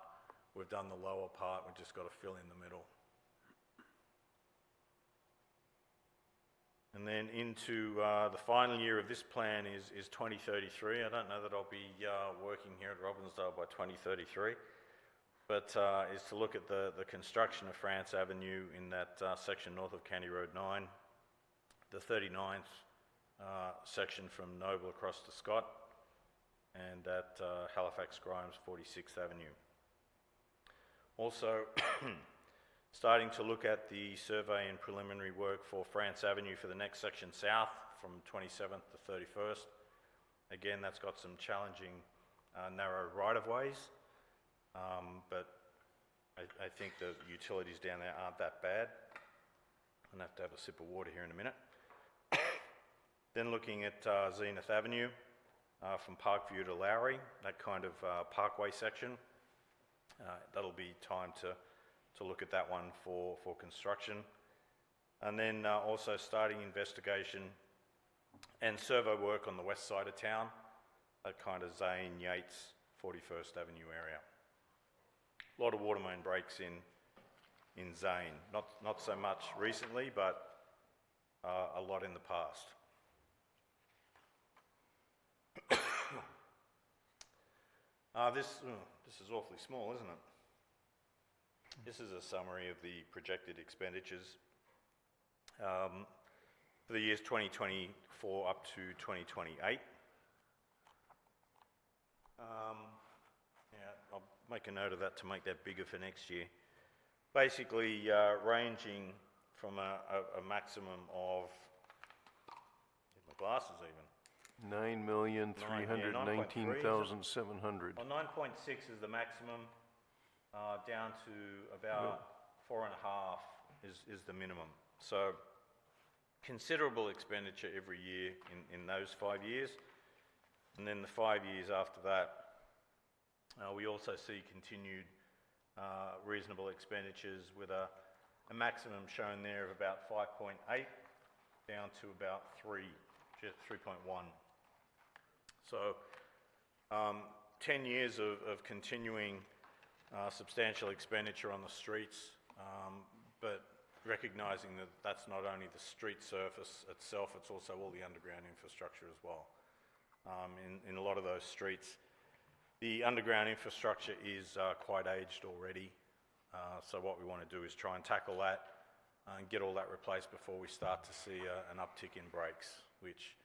we've done the lower part, we've just got to fill in the middle. And then into the final year of this plan is 2033. I don't know that I'll be working here at Robbinsdale by 2033. But is to look at the construction of France Avenue in that section north of County Road 9, the 39th section from Noble across to Scott, and at Halifax Grimes 46th Avenue. Also, starting to look at the survey and preliminary work for France Avenue for the next section south from 27th to 31st. Again, that's got some challenging narrow right-of-ways. But I think the utilities down there aren't that bad. I'm going to have a sip of water here in a minute. Then looking at Zenith Avenue from Parkview to Lowry, that kind of parkway section. That'll be time to look at that one for construction. And then also starting investigation and survey work on the west side of town, that kind of Zane, Yates, 41st Avenue area. A lot of water main breaks in Zane, not so much recently, but a lot in the past. This is awfully small, isn't it? This is a summary of the projected expenditures for the years 2024 up to 2028. Yeah, I'll make a note of that to make that bigger for next year. Basically, ranging from a maximum of, get my glasses even. 9,319,700. Well, 9.6 is the maximum, down to about 4.5 is the minimum. So considerable expenditure every year in those 5 years. And then the 5 years after that, we also see continued reasonable expenditures with a maximum shown there of about 5.8 down to about 3.1. So 10 years of continuing substantial expenditure on the streets, but recognising that that's not only the street surface itself, it's also all the underground infrastructure as well. In a lot of those streets, the underground infrastructure is quite aged already, so what we want to do is try and tackle that and get all that replaced before we start to see an uptick in breaks, which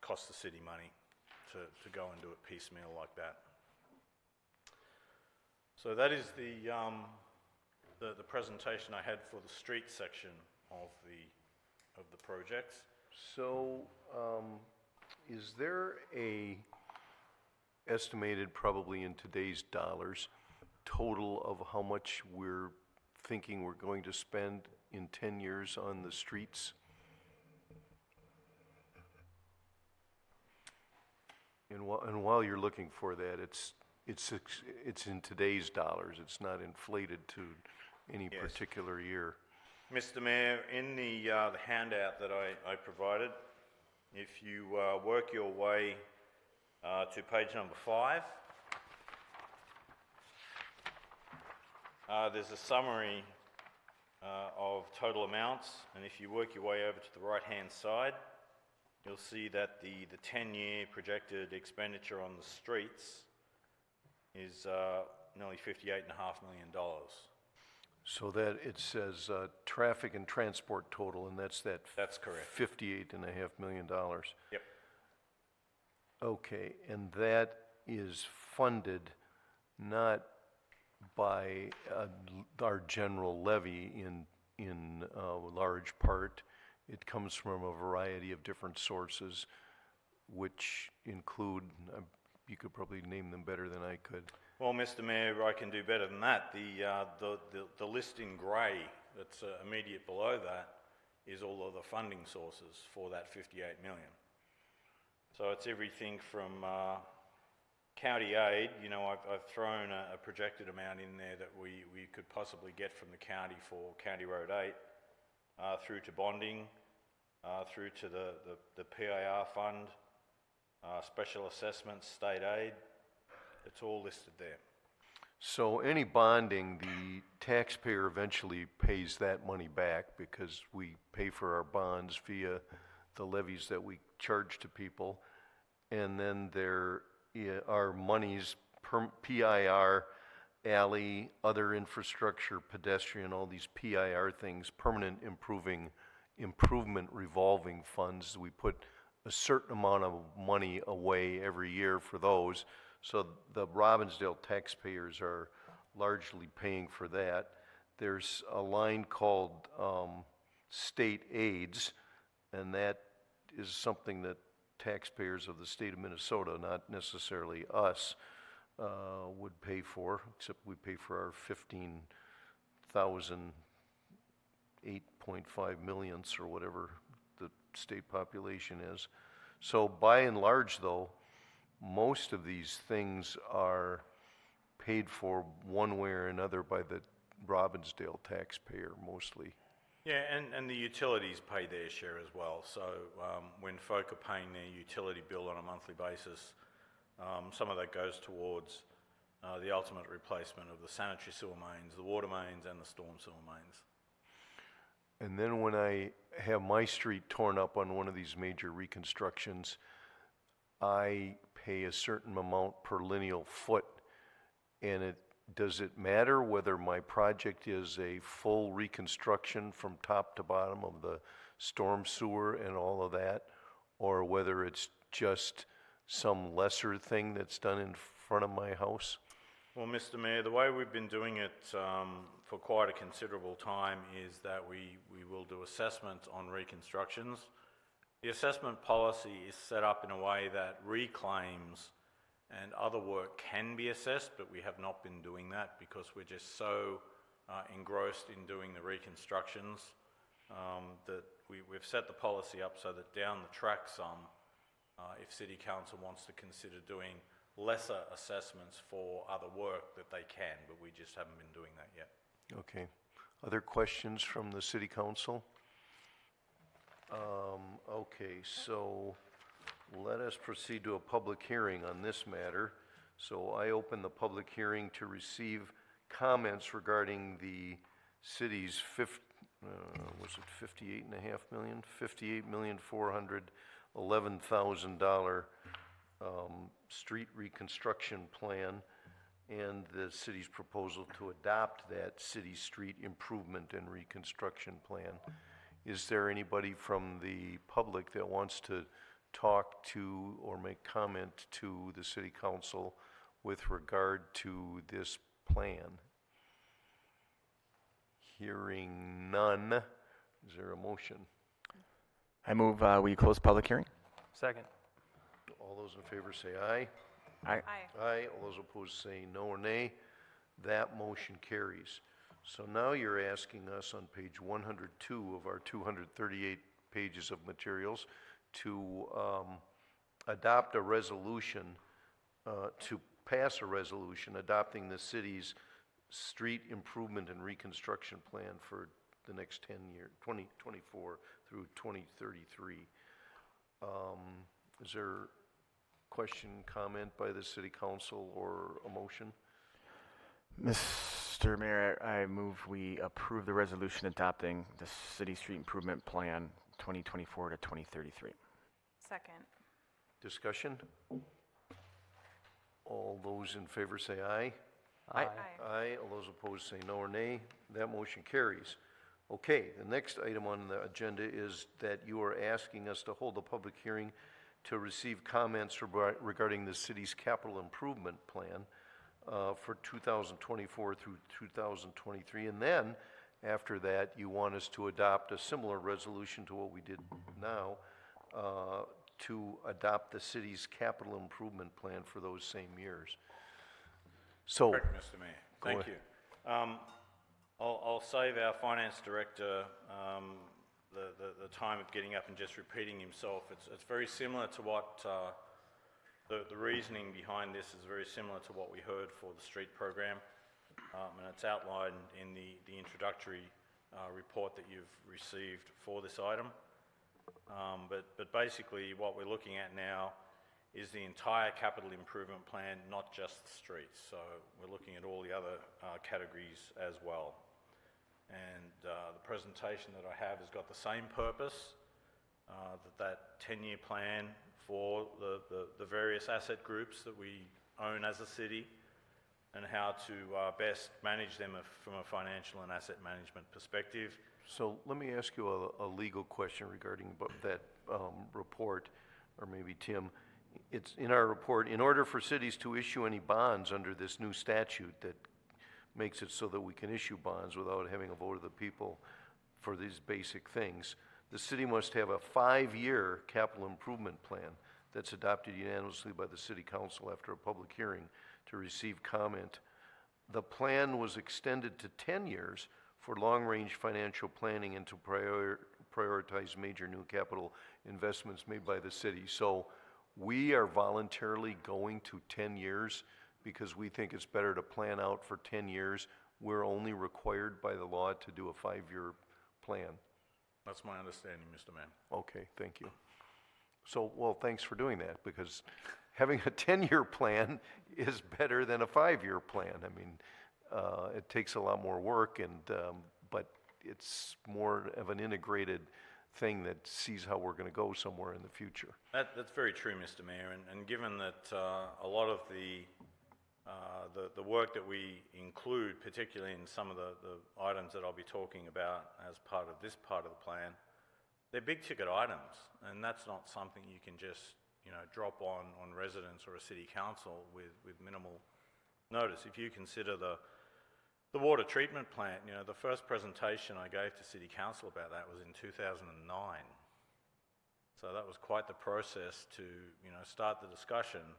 costs the city money to go and do it piecemeal like that. So that is the presentation I had for the street section of the projects. So, is there a estimated, probably in today's dollars, total of how much we're thinking we're going to spend in 10 years on the streets? And while you're looking for that, it's in today's dollars. It's not inflated to any Yes. particular year. Mr. Mayor, in the handout that I provided, if you work your way to page number 5, there's a summary of total amounts, and if you work your way over to the right-hand side, you'll see that the 10-year projected expenditure on the streets is nearly $58.5 million. So that it says traffic and transport total, and that's correct. $58.5 million. Yep. Okay, and that is funded not by our general levy in large part. It comes from a variety of different sources, which include, you could probably name them better than I could. Well, Mr. Mayor, I can do better than that. The list in grey that's immediate below that is all of the funding sources for that 58 million. So it's everything from county aid. You know, I've thrown a projected amount in there that we could possibly get from the county for County Road 8, through to bonding, through to the PIR fund, special assessments, state aid. It's all listed there. So any bonding, the taxpayer eventually pays that money back because we pay for our bonds via the levies that we charge to people. And then there are monies, PIR, alley, other infrastructure, pedestrian, all these PIR things, permanent improvement revolving funds. We put a certain amount of money away every year for those. So the Robbinsdale taxpayers are largely paying for that. There's a line called state aids, and that is something that taxpayers of the state of Minnesota, not necessarily us, would pay for, except we pay for our 15,000, 8.5 millionths or whatever the state population is. So by and large, though, most of these things are paid for one way or another by the Robbinsdale taxpayer mostly. Yeah, and the utilities pay their share as well. So when folk are paying their utility bill on a monthly basis, some of that goes towards the ultimate replacement of the sanitary sewer mains, the water mains, and the storm sewer mains. And then when I have my street torn up on one of these major reconstructions, I pay a certain amount per lineal foot. And does it matter whether my project is a full reconstruction from top to bottom of the storm sewer and all of that, or whether it's just some lesser thing that's done in front of my house? Well, Mr. Mayor, the way we've been doing it for quite a considerable time is that we will do assessment on reconstructions. The assessment policy is set up in a way that reclaims and other work can be assessed, but we have not been doing that because we're just so engrossed in doing the reconstructions that we've set the policy up so that down the track some, if City Council wants to consider doing lesser assessments for other work, that they can, but we just haven't been doing that yet. Okay. Other questions from the city council? Okay, so let us proceed to a public hearing on this matter. So I open the public hearing to receive comments regarding the city's was it $58.5 million? $58,411,000 street reconstruction plan and the city's proposal to adopt that city street improvement and reconstruction plan. Is there anybody from the public that wants to talk to or make comment to the city council with regard to this plan? Hearing none, is there a motion? I move we close public hearing. Second. All those in favor say aye. Aye. Aye. Aye. All those opposed say no or nay. That motion carries. So now you're asking us on page 102 of our 238 pages of materials to adopt a resolution, to pass a resolution adopting the city's street improvement and reconstruction plan for the next 10 years, 2024 through 2033. Is there question, comment by the city council or a motion? Mr. Mayor, I move we approve the resolution adopting the city street improvement plan 2024 to 2033. Second. Discussion? All those in favor say aye. Aye. Aye. All those opposed say no or nay. That motion carries. Okay, the next item on the agenda is that you are asking us to hold a public hearing to receive comments regarding the city's capital improvement plan for 2024 through 2023. And then, after that, you want us to adopt a similar resolution to what we did now to adopt the city's capital improvement plan for those same years. So, Correct, Mr. Mayor. Thank you. I'll save our finance director the time of getting up and just repeating himself. It's very similar to what the reasoning behind this is very similar to what we heard for the street program, and it's outlined in the introductory report that you've received for this item. But basically what we're looking at now is the entire capital improvement plan, not just the streets. So we're looking at all the other categories as well. And the presentation that I have has got the same purpose, that 10-year plan for the various asset groups that we own as a city and how to best manage them from a financial and asset management perspective. so let me ask you a legal question regarding that report, or maybe Tim. It's in our report, in order for cities to issue any bonds under this new statute that makes it so that we can issue bonds without having a vote of the people for these basic things, the city must have a 5-year capital improvement plan that's adopted unanimously by the city council after a public hearing to receive comment. The plan was extended to 10 years for long-range financial planning and to prioritize major new capital investments made by the city. So we are voluntarily going to 10 years because we think it's better to plan out for 10 years. We're only required by the law to do a 5-year plan. That's my understanding, Mr. Mayor. Okay, thank you. So, well, thanks for doing that, because having a 10-year plan is better than a 5-year plan. I mean, it takes a lot more work, but it's more of an integrated thing that sees how we're going to go somewhere in the future. That's very true, Mr. Mayor, and given that a lot of the work that we include, particularly in some of the items that I'll be talking about as part of this part of the plan, they're big ticket items, and that's not something you can just, drop on residents or a city council with minimal notice. If you consider the water treatment plant, the first presentation I gave to city council about that was in 2009. So that was quite the process to, start the discussion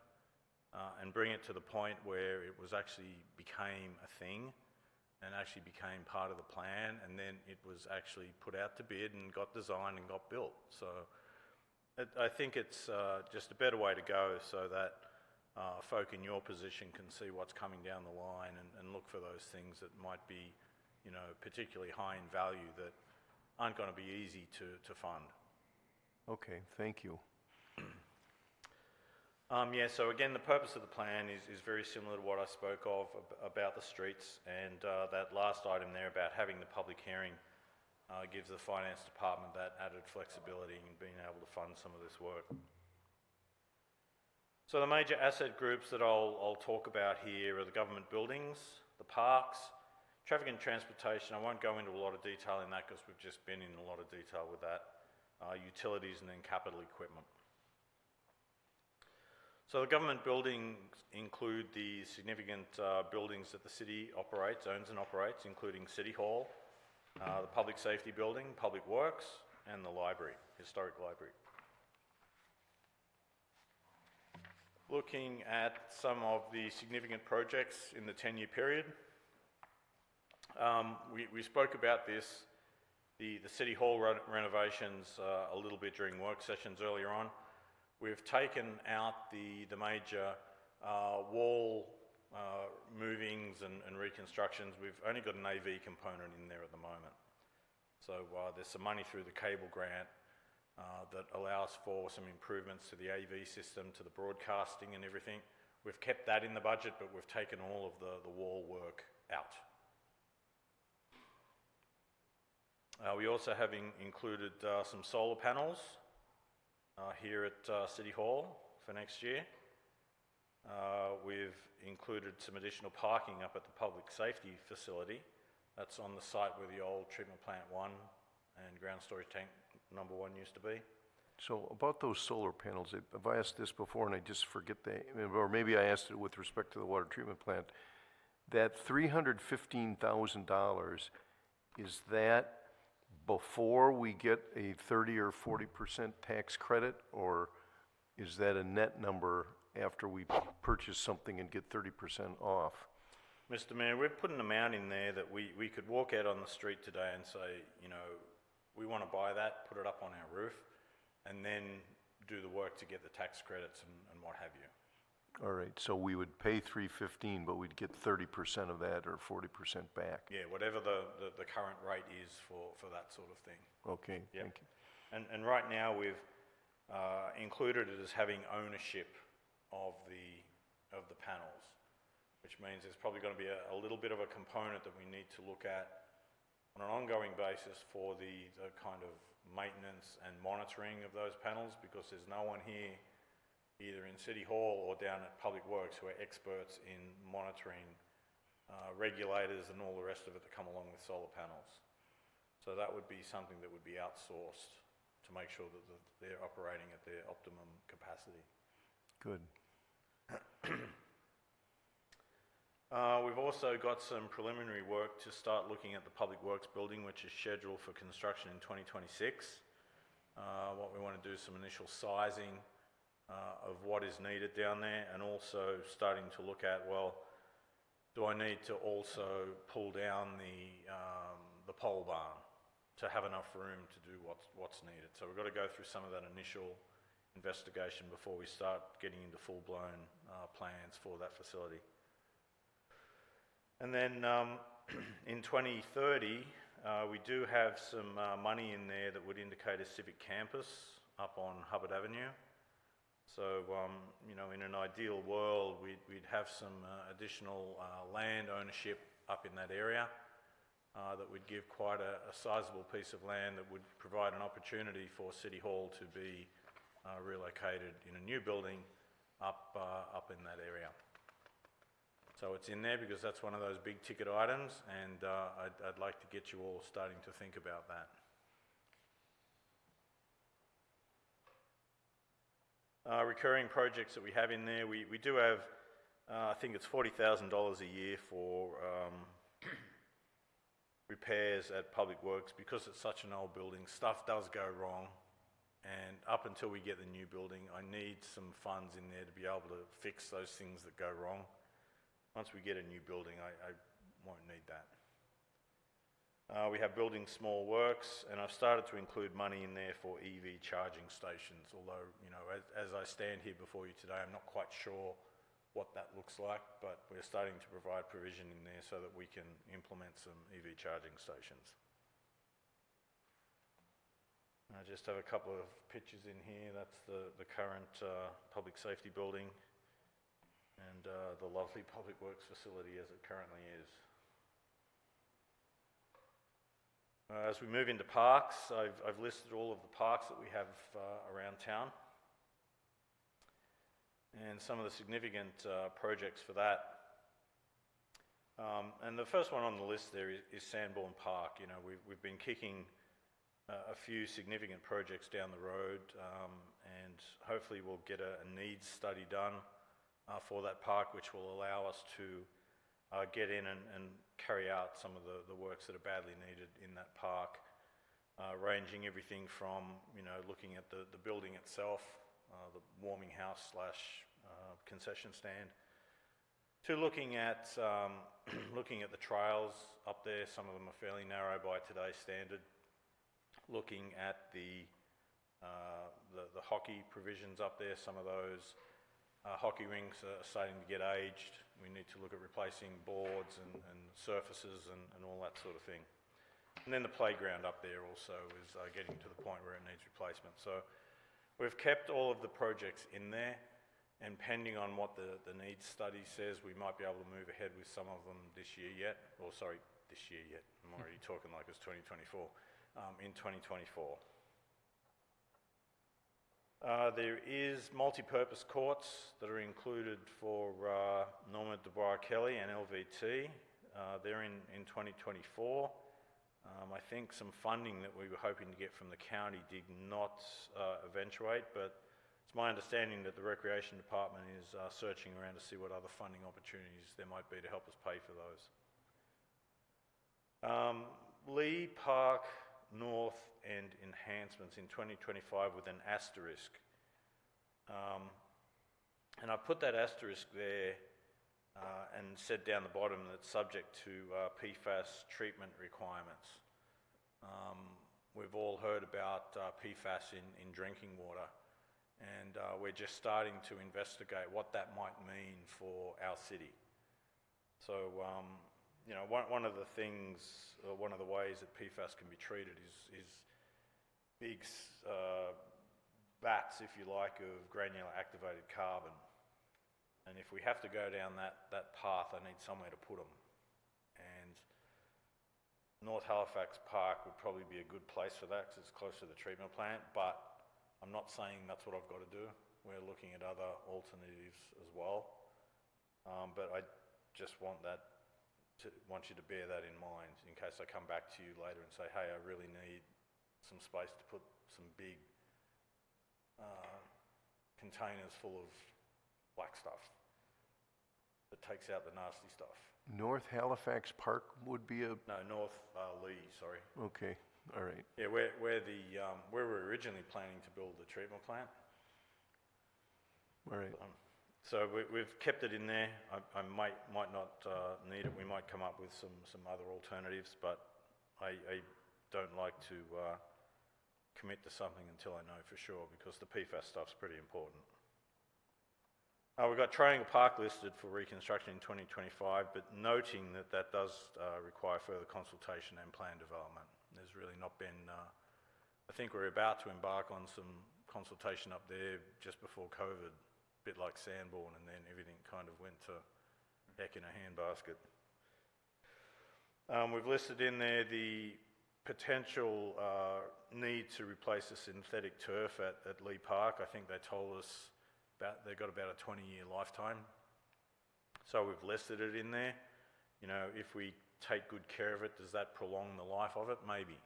and bring it to the point where it was actually became a thing and actually became part of the plan, and then it was actually put out to bid and got designed and got built. So I think it's just a better way to go so that folk in your position can see what's coming down the line and look for those things that might be, particularly high in value that aren't going to be easy to fund. Okay, thank you. So again, the purpose of the plan is very similar to what I spoke of about the streets, and that last item there about having the public hearing gives the finance department that added flexibility in being able to fund some of this work. So the major asset groups that I'll talk about here are the government buildings, the parks, traffic and transportation. I won't go into a lot of detail in that because we've just been in a lot of detail with that, utilities, and then capital equipment. So the government buildings include the significant buildings that the city owns and operates, including City Hall, the Public Safety Building, Public Works, and the library, Historic Library. Looking at some of the significant projects in the 10-year period, we spoke about this, the City Hall renovations a little bit during work sessions earlier on. We've taken out the major wall movings and reconstructions. We've only got an AV component in there at the moment. So there's some money through the cable grant that allows for some improvements to the AV system, to the broadcasting and everything. We've kept that in the budget, but we've taken all of the wall work out. We also have included some solar panels here at City Hall for next year. We've included some additional parking up at the public safety facility. That's on the site where the old treatment plant 1 and ground storage tank number 1 used to be. So about those solar panels, have I asked this before and I just forget or maybe I asked it with respect to the water treatment plant. That $315,000, is that before we get a 30 or 40% tax credit, or is that a net number after we purchase something and get 30% off? Mr. Mayor, we've put an amount in there that we could walk out on the street today and say, we want to buy that, put it up on our roof, and then do the work to get the tax credits and what have you. All right, so we would pay $315,000, but we'd get 30% of that or 40% back. Yeah, whatever the current rate is for that sort of thing. Okay, Yep. thank you. And right now we've included it as having ownership of the panels, which means there's probably going to be a little bit of a component that we need to look at on an ongoing basis for the kind of maintenance and monitoring of those panels, because there's no one here, either in City Hall or down at Public Works, who are experts in monitoring regulators and all the rest of it that come along with solar panels. So that would be something that would be outsourced to make sure that they're operating at their optimum capacity. Good. We've also got some preliminary work to start looking at the Public Works building, which is scheduled for construction in 2026. What we want to do is some initial sizing of what is needed down there, and also starting to look at, well, do I need to also pull down the pole barn to have enough room to do what's needed? So we've got to go through some of that initial investigation before we start getting into full-blown plans for that facility. And then in 2030, we do have some money in there that would indicate a civic campus up on Hubbard Avenue. So, in an ideal world, we'd have some additional land ownership up in that area. that would give quite a sizable piece of land that would provide an opportunity for City Hall to be relocated in a new building up in that area. So it's in there because that's one of those big ticket items, and I'd like to get you all starting to think about that. Recurring projects that we have in there, we do have, I think it's $40,000 a year for repairs at Public Works. Because it's such an old building, stuff does go wrong, and up until we get the new building, I need some funds in there to be able to fix those things that go wrong. Once we get a new building, I won't need that. We have building small works, and I've started to include money in there for EV charging stations, although, you know, as I stand here before you today, I'm not quite sure what that looks like, but we're starting to provide provision in there so that we can implement some EV charging stations. I just have a couple of pictures in here. That's the current public safety building and the lovely public works facility as it currently is. As we move into parks, I've listed all of the parks that we have around town, and some of the significant projects for that. And the first one on the list there is Sanborn Park. You know, we've been kicking a few significant projects down the road, and hopefully we'll get a needs study done for that park, which will allow us to get in and carry out some of the works that are badly needed in that park, ranging everything from, you know, looking at the building itself, the warming house / concession stand, to looking at looking at the trails up there. Some of them are fairly narrow by today's standard. Looking at the hockey provisions up there. Some of those hockey rinks are starting to get aged. We need to look at replacing boards and surfaces and all that sort of thing. And then the playground up there also is getting to the point where it needs replacement. So we've kept all of the projects in there, and pending on what the needs study says, we might be able to move ahead with some of them this year yet. Or sorry, this year yet. I'm already talking like it's 2024. In 2024. There is multi-purpose courts that are included for Norma DeBar Kelly and LVT. They're in 2024. I think some funding that we were hoping to get from the county did not eventuate, but it's my understanding that the Recreation Department is searching around to see what other funding opportunities there might be to help us pay for those. Lee Park North and enhancements in 2025 with an asterisk. And I put that asterisk there and said down the bottom that it's subject to PFAS treatment requirements. We've all heard about PFAS in drinking water, and we're just starting to investigate what that might mean for our city. So you know, one of the things, one of the ways that PFAS can be treated is big vats, if you like, of granular activated carbon. And if we have to go down that path, I need somewhere to put them. And North Halifax Park would probably be a good place for that because it's close to the treatment plant, but I'm not saying that's what I've got to do. We're looking at other alternatives as well. But I just want you to bear that in mind in case I come back to you later and say, hey, I really need some space to put some big containers full of black stuff that takes out the nasty stuff. North Halifax Park would be a... No, North Lee, sorry. Okay, all right. Yeah, where we're originally planning to build the treatment plant. All right. So we've kept it in there. I might not need it. We might come up with some other alternatives, but I don't like to commit to something until I know for sure, because the PFAS stuff's pretty important. We've got Triangle Park listed for reconstruction in 2025, but noting that does require further consultation and plan development. There's really not been, I think we're about to embark on some consultation up there just before COVID, a bit like Sanborn, and then everything kind of went to heck in a handbasket. We've listed in there the potential need to replace the synthetic turf at Lee Park. I think they told us they've got about a 20-year lifetime. So we've listed it in there. You know, if we take good care of it, does that prolong the life of it? Maybe.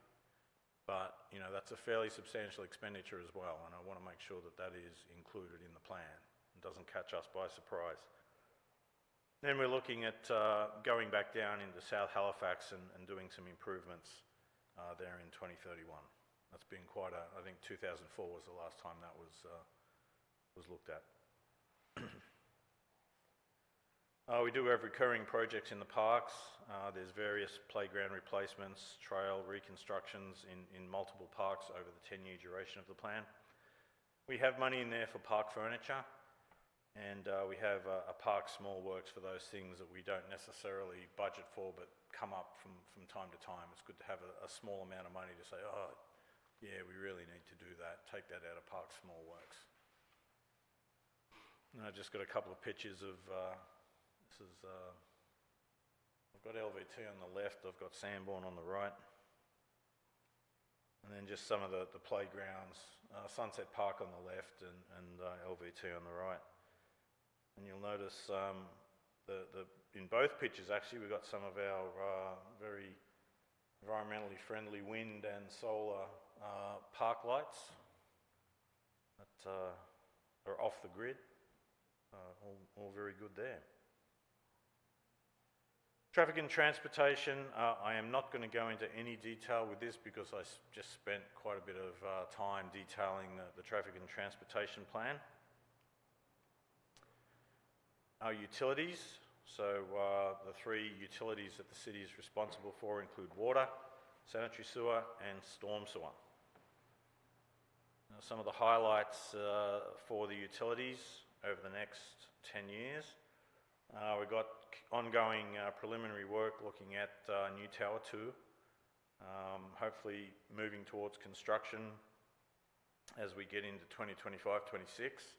But, you know, that's a fairly substantial expenditure as well, and I want to make sure that that is included in the plan and doesn't catch us by surprise. Then we're looking at going back down into South Halifax and doing some improvements there in 2031. That's been quite a, I think 2004 was the last time that was looked at. We do have recurring projects in the parks. There's various playground replacements, trail reconstructions in multiple parks over the 10-year duration of the plan. We have money in there for park furniture, and we have a park small works for those things that we don't necessarily budget for but come up from time to time. It's good to have a small amount of money to say, oh, yeah, we really need to do that. Take that out of park small works. And I've just got a couple of pictures of, I've got LVT on the left, I've got Sanborn on the right. And then just some of the playgrounds, Sunset Park on the left and LVT on the right. And you'll notice in both pictures actually we've got some of our very environmentally friendly wind and solar park lights that are off the grid. All very good there. Traffic and transportation, I am not going to go into any detail with this because I just spent quite a bit of time detailing the traffic and transportation plan. Our utilities, so the three utilities that the city is responsible for include water, sanitary sewer and storm sewer. Now, some of the highlights for the utilities over the next 10 years. We've got ongoing preliminary work looking at New Tower 2, hopefully moving towards construction as we get into 2025-26.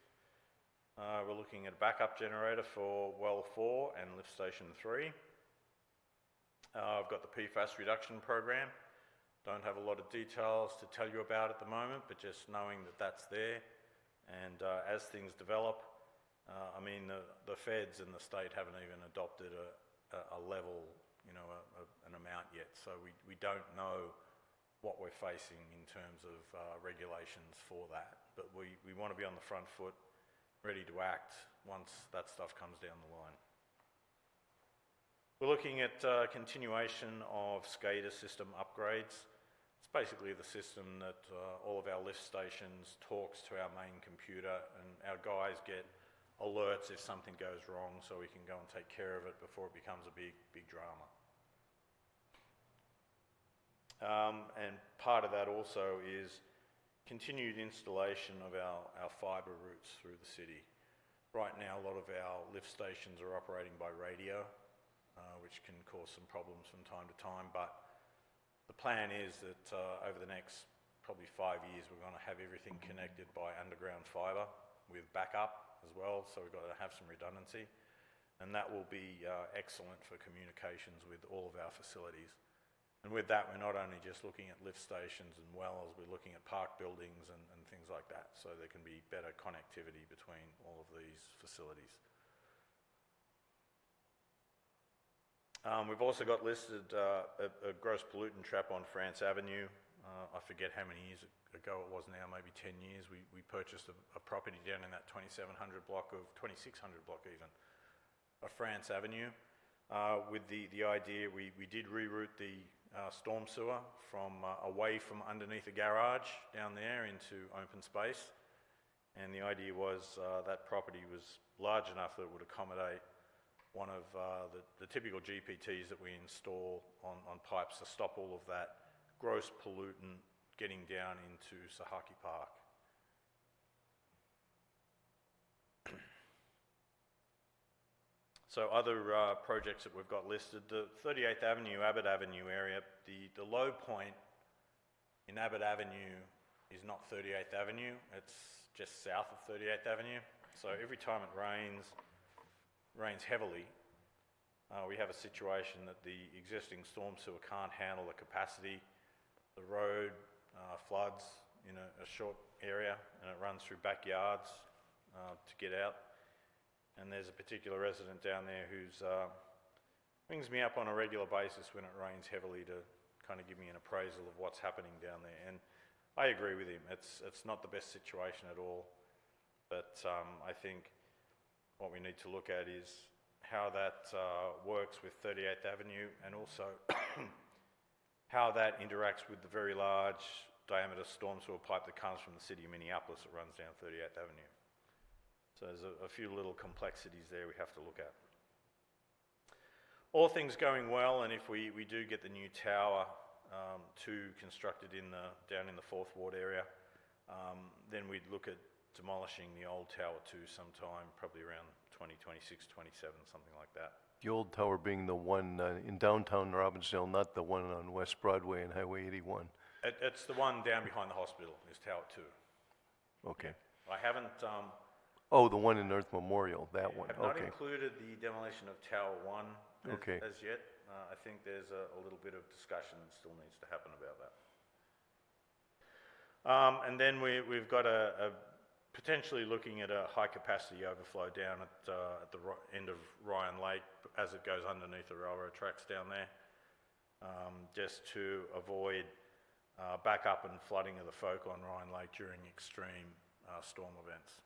We're looking at a backup generator for Well 4 and Lift Station 3. I've got the PFAS reduction program. Don't have a lot of details to tell you about at the moment, but just knowing that that's there. And as things develop, I mean, the feds and the state haven't even adopted a level, you know, an amount yet. So we don't know what we're facing in terms of regulations for that. But we want to be on the front foot, ready to act once that stuff comes down the line. We're looking at continuation of SCADA system upgrades. It's basically the system that all of our lift stations talks to our main computer, and our guys get alerts if something goes wrong so we can go and take care of it before it becomes a big drama. And part of that also is continued installation of our fibre routes through the city. Right now, a lot of our lift stations are operating by radio, which can cause some problems from time to time, but the plan is that over the next probably 5 years, we're going to have everything connected by underground fibre with backup as well, so we've got to have some redundancy, and that will be excellent for communications with all of our facilities. And with that, we're not only just looking at lift stations and wells, we're looking at park buildings and things like that, so there can be better connectivity between all of these facilities. We've also got listed a gross pollutant trap on France Avenue. I forget how many years ago it was now, maybe 10 years. We purchased a property down in that 2600 block even, of France Avenue. With the idea, we did reroute the storm sewer from away from underneath a garage down there into open space. And the idea was that property was large enough that it would accommodate one of the typical GPTs that we install on pipes to stop all of that gross pollutant getting down into Sahaki Park. So other projects that we've got listed, the 38th Avenue, Abbott Avenue area, the low point in Abbott Avenue is not 38th Avenue, it's just south of 38th Avenue. So every time it rains heavily, We have a situation that the existing storm sewer can't handle the capacity. The road floods in a short area and it runs through backyards to get out. And there's a particular resident down there who's rings me up on a regular basis when it rains heavily to kind of give me an appraisal of what's happening down there. And I agree with him. It's not the best situation at all. But I think what we need to look at is how that works with 38th Avenue and also how that interacts with the very large diameter storm sewer pipe that comes from the city of Minneapolis that runs down 38th Avenue. So there's a few little complexities there we have to look at. All things going well, and if we do get the new tower constructed down in the 4th Ward area, then we'd look at demolishing the old Tower 2 sometime, probably around 2026, 27, something like that. The old tower being the one in downtown Robbinsdale, not the one on West Broadway and Highway 81. It's the one down behind the hospital, is Tower 2. Okay. I haven't... Oh, the one in Earth Memorial, that one, have not okay. included the demolition of Tower 1 Okay. as yet. I think there's a little bit of discussion that still needs to happen about that. And then we've got potentially looking at a high-capacity overflow down at the end of Ryan Lake as it goes underneath the railroad tracks down there, just to avoid backup and flooding of the folk on Ryan Lake during extreme storm events.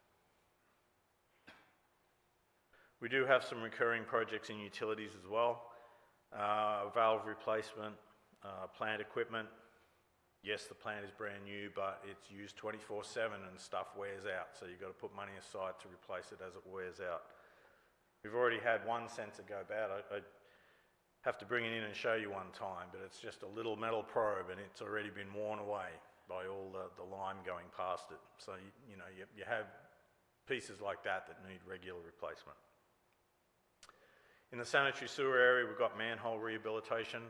We do have some recurring projects in utilities as well. Valve replacement, plant equipment. Yes, the plant is brand new, but it's used 24/7 and stuff wears out. So you've got to put money aside to replace it as it wears out. We've already had one sensor go bad. I have to bring it in and show you one time, but it's just a little metal probe and it's already been worn away by all the lime going past it. So, you have pieces like that need regular replacement. In the sanitary sewer area, we've got manhole rehabilitation.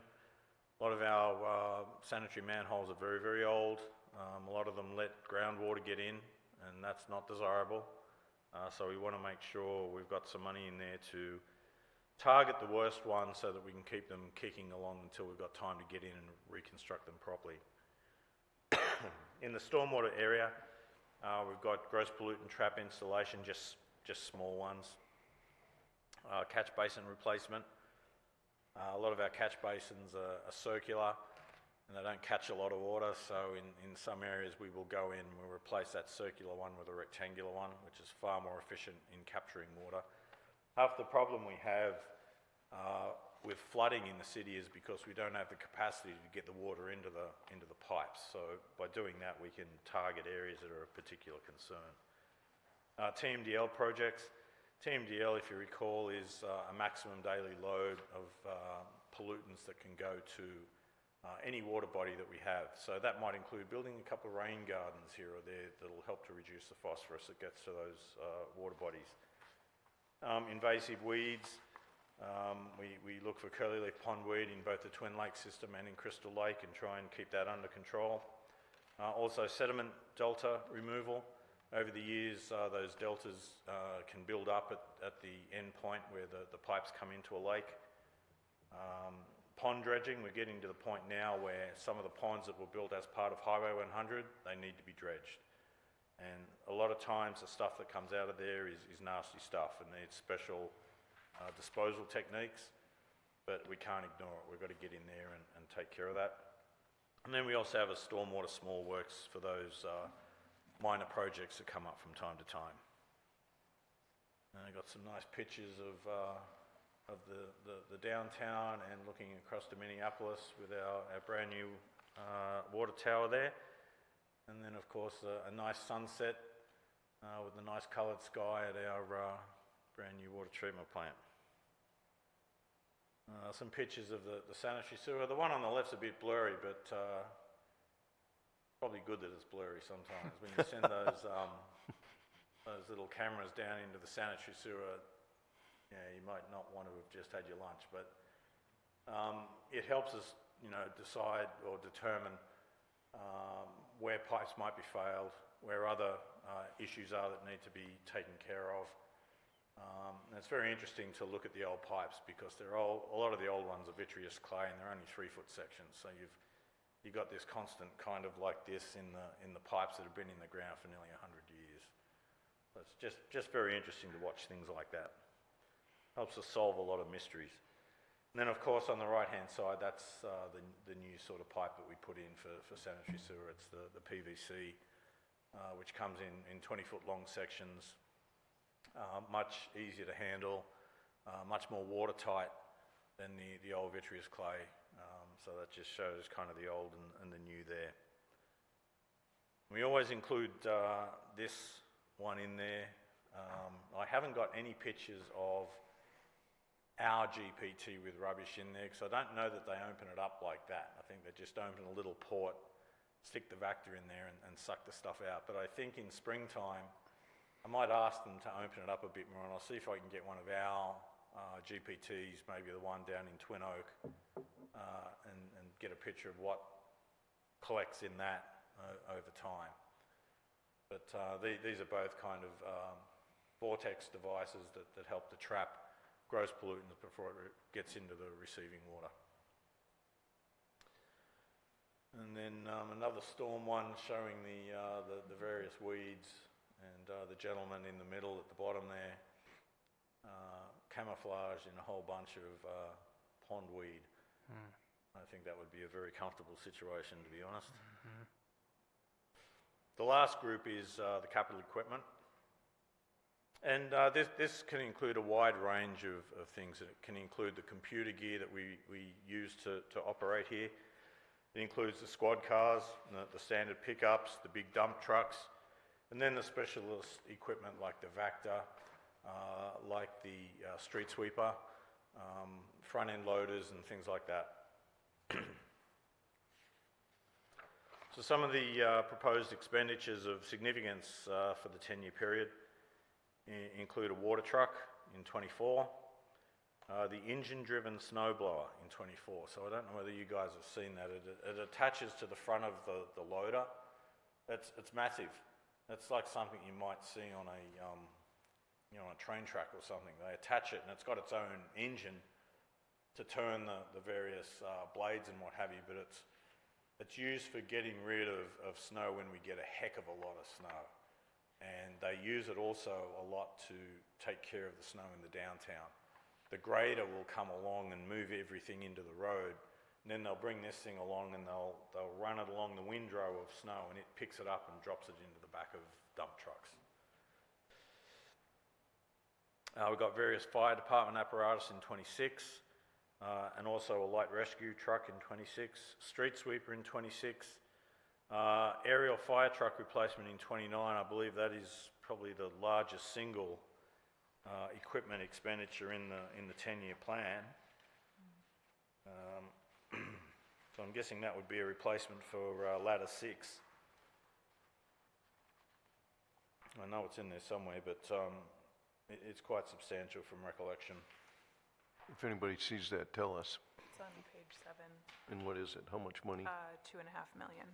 A lot of our sanitary manholes are very, very old. A lot of them let groundwater get in, and that's not desirable. So we want to make sure we've got some money in there to target the worst ones so that we can keep them kicking along until we've got time to get in and reconstruct them properly. In the stormwater area, we've got gross pollutant trap installation, just small ones. Catch basin replacement. A lot of our catch basins are circular and they don't catch a lot of water, so in some areas we will go in and we'll replace that circular one with a rectangular one, which is far more efficient in capturing water. Half the problem we have with flooding in the city is because we don't have the capacity to get the water into the pipes. So by doing that, we can target areas that are of particular concern. TMDL projects. TMDL, if you recall, is a maximum daily load of pollutants that can go to any water body that we have. So that might include building a couple of rain gardens here or there that'll help to reduce the phosphorus that gets to those water bodies. Invasive weeds. We look for curly-leaf pondweed in both the Twin Lakes system and in Crystal Lake and try and keep that under control. Also sediment delta removal. Over the years, those deltas can build up at the end point where the pipes come into a lake. Pond dredging, we're getting to the point now where some of the ponds that were built as part of Highway 100, they need to be dredged. And a lot of times the stuff that comes out of there is nasty stuff and needs special disposal techniques, but we can't ignore it. We've got to get in there and take care of that. And then we also have a stormwater small works for those minor projects that come up from time to time. And I got some nice pictures of the downtown and looking across to Minneapolis with our brand new water tower there. And then of course a nice sunset with a nice coloured sky at our brand new water treatment plant. Some pictures of the sanitary sewer. The one on the left's a bit blurry, but probably good that it's blurry sometimes. When you send those little cameras down into the sanitary sewer, you might not want to have just had your lunch, but it helps us, decide or determine where pipes might be failed, where other issues are that need to be taken care of. And it's very interesting to look at the old pipes because they're all, a lot of the old ones are vitreous clay and they're only 3-foot sections. So you've got this constant kind of like this in the pipes that have been in the ground for nearly 100 years. So it's just very interesting to watch things like that. Helps us solve a lot of mysteries. And then of course on the right hand side, that's the new sort of pipe that we put in for sanitary sewer. It's the PVC, which comes in 20-foot long sections. Much easier to handle, much more watertight than the old vitreous clay. So that just shows kind of the old and the new there. We always include this one in there. I haven't got any pictures of our GPT with rubbish in there because I don't know that they open it up like that. I think they just open a little port, stick the Vector in there and suck the stuff out. But I think in springtime, I might ask them to open it up a bit more, and I'll see if I can get one of our GPTs, maybe the one down in Twin Oak, and get a picture of what collects in that over time. But these are both kind of vortex devices that help to trap gross pollutants before it gets into the receiving water. And then another storm one showing the various weeds. And the gentleman in the middle at the bottom there, camouflaged in a whole bunch of pondweed. I think that would be a very comfortable situation, to be honest. The last group is the capital equipment. And this can include a wide range of things. It can include the computer gear that we use to operate here. It includes the squad cars, the standard pickups, the big dump trucks, and then the specialist equipment like the Vector, like the street sweeper, front-end loaders and things like that. So some of the proposed expenditures of significance for the 10-year period include a water truck in 24, the engine-driven snowblower in 24. So I don't know whether you guys have seen that. It attaches to the front of the loader. It's massive. It's like something you might see on a train track or something. They attach it and it's got its own engine to turn the various blades and what have you, but it's used for getting rid of snow when we get a heck of a lot of snow. And they use it also a lot to take care of the snow in the downtown. The grader will come along and move everything into the road, and then they'll bring this thing along and they'll run it along the windrow of snow and it picks it up and drops it into the back of dump trucks. We've got various fire department apparatus in 26, and also a light rescue truck in 26, street sweeper in 26, aerial fire truck replacement in 29. I believe that is probably the largest single equipment expenditure in the 10-year plan. So I'm guessing that would be a replacement for ladder 6. I know it's in there somewhere, but it's quite substantial from recollection. If anybody sees that, tell us. It's on page 7, And what is it? How much money? 2.5 million.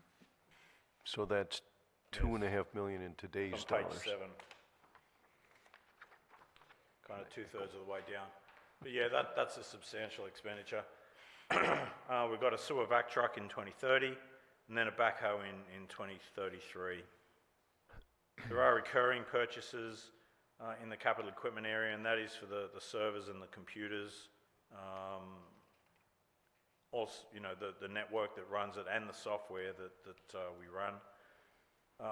So that's 2.5 million in today's On page dollars. 7. Kind of 2/3 of the way down. But yeah, that's a substantial expenditure. We've got a sewer vac truck in 2030, and then a backhoe in 2033. There are recurring purchases in the capital equipment area, and that is for the servers and the computers. Also, you know, the network that runs it and the software that we run.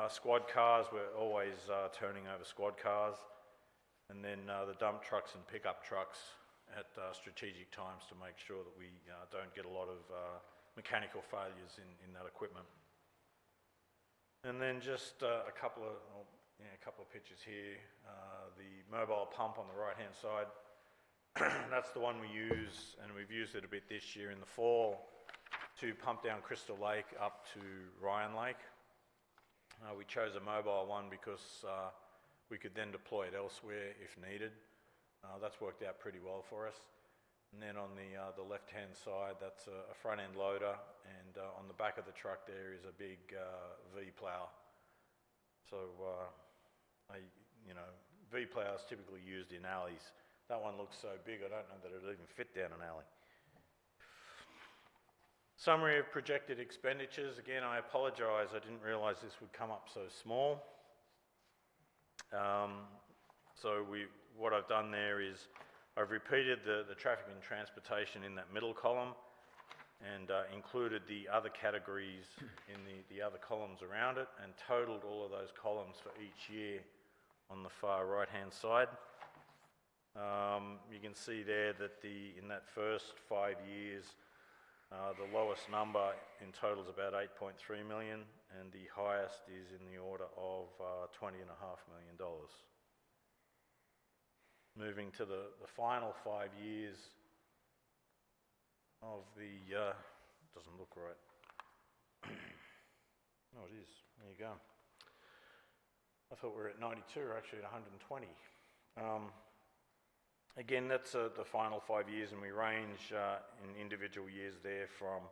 Squad cars, we're always turning over squad cars. And then the dump trucks and pickup trucks at strategic times to make sure that we don't get a lot of mechanical failures in that equipment. And then just a couple of pictures here. The mobile pump on the right-hand side. That's the one we use, and we've used it a bit this year in the fall to pump down Crystal Lake up to Ryan Lake. We chose a mobile one because we could then deploy it elsewhere if needed. That's worked out pretty well for us. And then on the left-hand side, that's a front-end loader, and on the back of the truck there is a big V-plow. So, V-plow is typically used in alleys. That one looks so big, I don't know that it'll even fit down an alley. Summary of projected expenditures. Again, I apologise, I didn't realise this would come up so small. What I've done there is I've repeated the traffic and transportation in that middle column and included the other categories in the other columns around it and totaled all of those columns for each year on the far right-hand side. You can see there that in that first 5 years, the lowest number in total is about $8.3 million, and the highest is in the order of $20.5 million. Moving to the final 5 years of the, doesn't look right. Oh, it is. There you go. I thought we were at 92, we're actually at 120. Again, that's the final 5 years, and we range in individual years there from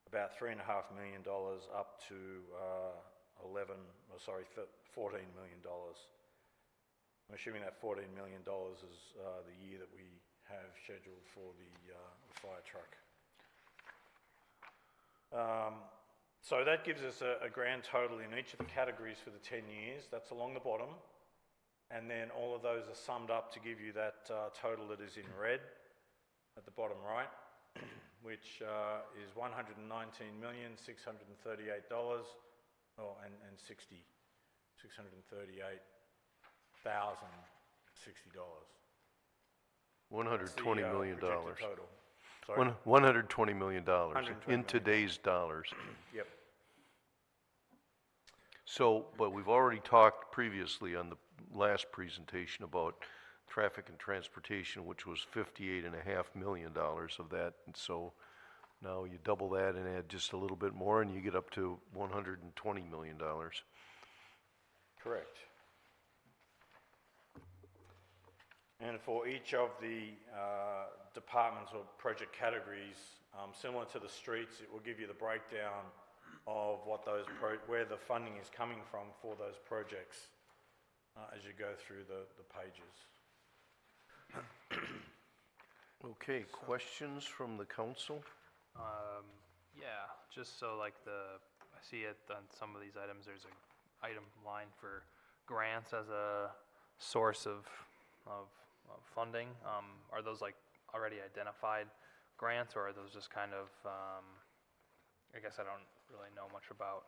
about $3.5 million up to $14 million. I'm assuming that $14 million is the year that we have scheduled for the fire truck. So that gives us a grand total in each of the categories for the 10 years. That's along the bottom. And then all of those are summed up to give you that total that is in red at the bottom right, which is $119,638 $638,060. $120 million. Projected total. Sorry? $120 million $120 in million. today's dollars. Yep. So, but we've already talked previously on the last presentation about traffic and transportation, which was $58.5 million of that. And so now you double that and add just a little bit more and you get up to $120 million. Correct. And for each of the departments or project categories, similar to the streets, it will give you the breakdown of what where the funding is coming from for those projects as you go through the pages. Okay, questions from the council? Yeah, just so like I see it on some of these items, there's an item line for grants as a source of funding. Are those like already identified grants, or are those just kind of, I guess I don't really know much about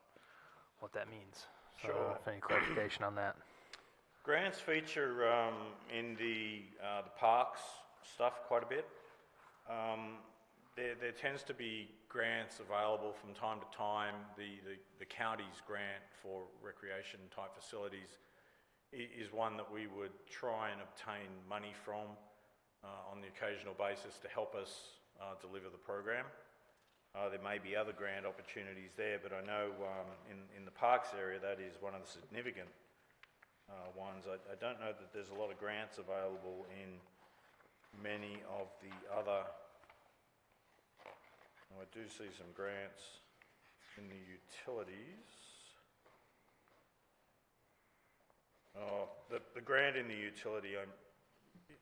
what that means. So Sure. If any clarification on that. Grants feature in the parks stuff quite a bit. There tends to be grants available from time to time. The county's grant for recreation type facilities is one that we would try and obtain money from on the occasional basis to help us deliver the program. There may be other grant opportunities there, but I know in the parks area that is one of the significant ones. I don't know that there's a lot of grants available in many of the other. I do see some grants in the utilities. The grant in the utility, it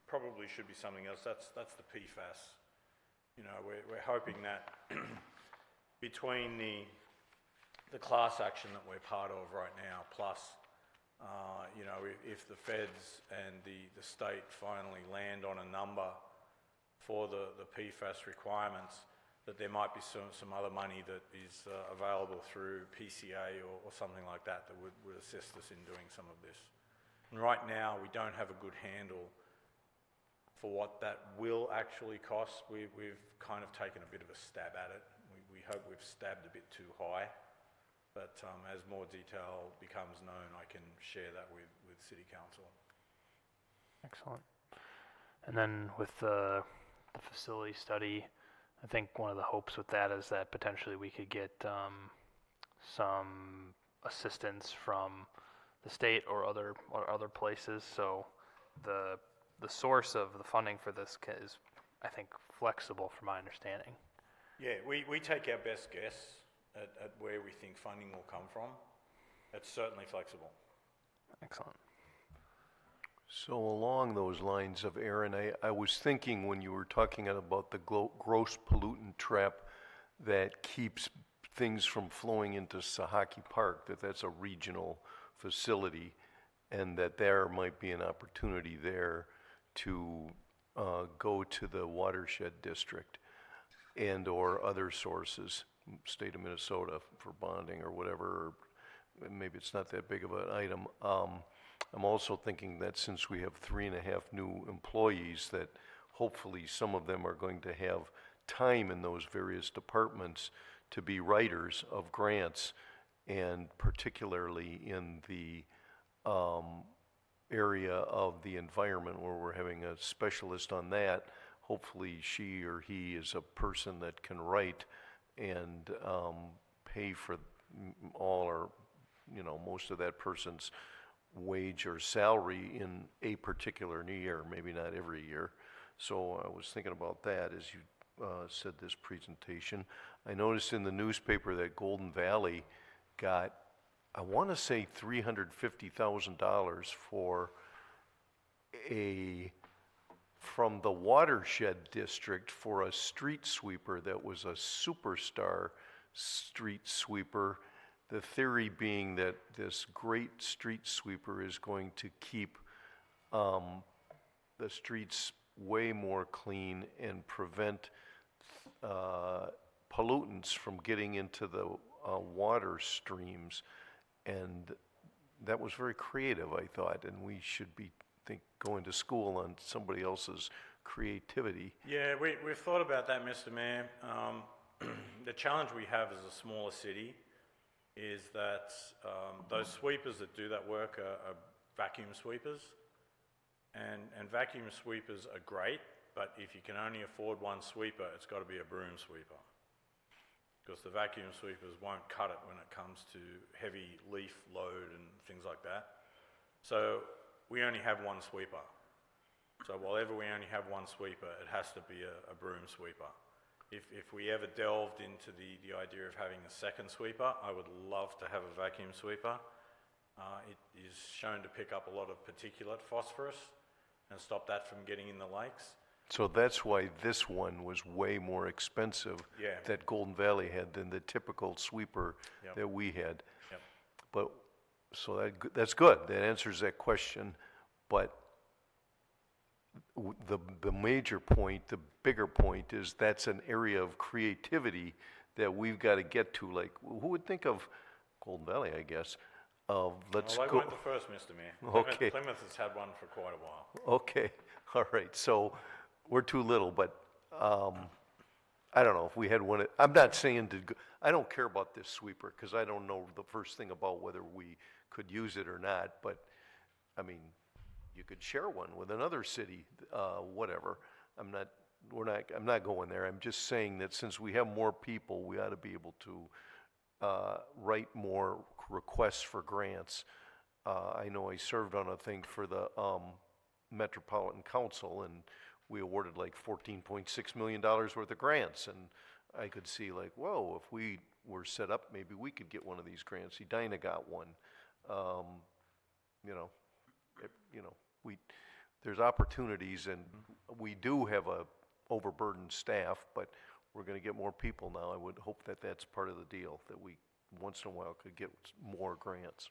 probably should be something else. That's the PFAS. You know, we're hoping that between the class action that we're part of right now, plus, you know, if the feds and the state finally land on a number for the PFAS requirements, that there might be some other money that is available through PCA or something like that would assist us in doing some of this. And right now, we don't have a good handle for what that will actually cost. We've kind of taken a bit of a stab at it. We hope we've stabbed a bit too high, but as more detail becomes known, I can share that with City Council. Excellent. And then with the facility study, I think one of the hopes with that is that potentially we could get some assistance from the state or other places. So the source of the funding for this is, I think, flexible from my understanding. Yeah, we take our best guess at where we think funding will come from. It's certainly flexible. Excellent. So along those lines of Aaron, I was thinking when you were talking about the gross pollutant trap that keeps things from flowing into Sahaki Park, that's a regional facility, and that there might be an opportunity there to go to the watershed district and or other sources, state of Minnesota for bonding or whatever, or maybe it's not that big of an item. I'm also thinking that since we have 3.5 new employees, that hopefully some of them are going to have time in those various departments to be writers of grants, and particularly in the area of the environment where we're having a specialist on that. Hopefully she or he is a person that can write and pay for all or most of that person's wage or salary in a particular year, maybe not every year. So I was thinking about that as you said this presentation. I noticed in the newspaper that Golden Valley got, I want to say $350,000 for from the watershed district for a street sweeper that was a superstar street sweeper. The theory being that this great street sweeper is going to keep the streets way more clean and prevent pollutants from getting into the water streams. And that was very creative, I thought, and we should be going to school on somebody else's creativity. Yeah, we've thought about that, Mr. Mayor. The challenge we have as a smaller city is that those sweepers that do that work are vacuum sweepers. And vacuum sweepers are great, but if you can only afford one sweeper, it's got to be a broom sweeper. Because the vacuum sweepers won't cut it when it comes to heavy leaf load and things like that. So we only have one sweeper. So whenever we only have one sweeper, it has to be a broom sweeper. If we ever delved into the idea of having a second sweeper, I would love to have a vacuum sweeper. It is shown to pick up a lot of particulate phosphorus and stop that from getting in the lakes. So that's why this one was way more expensive that Golden Valley had than the typical sweeper that we had. Yep. But so that's good. That answers that question. But the major point, the bigger point is that's an area of creativity that we've got to get to. Like, who would think of Golden Valley, I guess, of let's well, go. they weren't the first, Mr. Mayor. Okay. Plymouth has had one for quite a while. Okay, all right. So we're too little, but I don't know if we had one. I'm not saying I don't care about this sweeper because I don't know the first thing about whether we could use it or not. But I mean, you could share one with another city, whatever. I'm not going there. I'm just saying that since we have more people, we ought to be able to write more requests for grants. I know I served on a thing for the Metropolitan Council, and we awarded like $14.6 million worth of grants, and I could see like, whoa, if we were set up, maybe we could get one of these grants. Edina got one. There's opportunities, and we do have a overburdened staff, but we're going to get more people now. I would hope that that's part of the deal, that we once in a while could get more grants.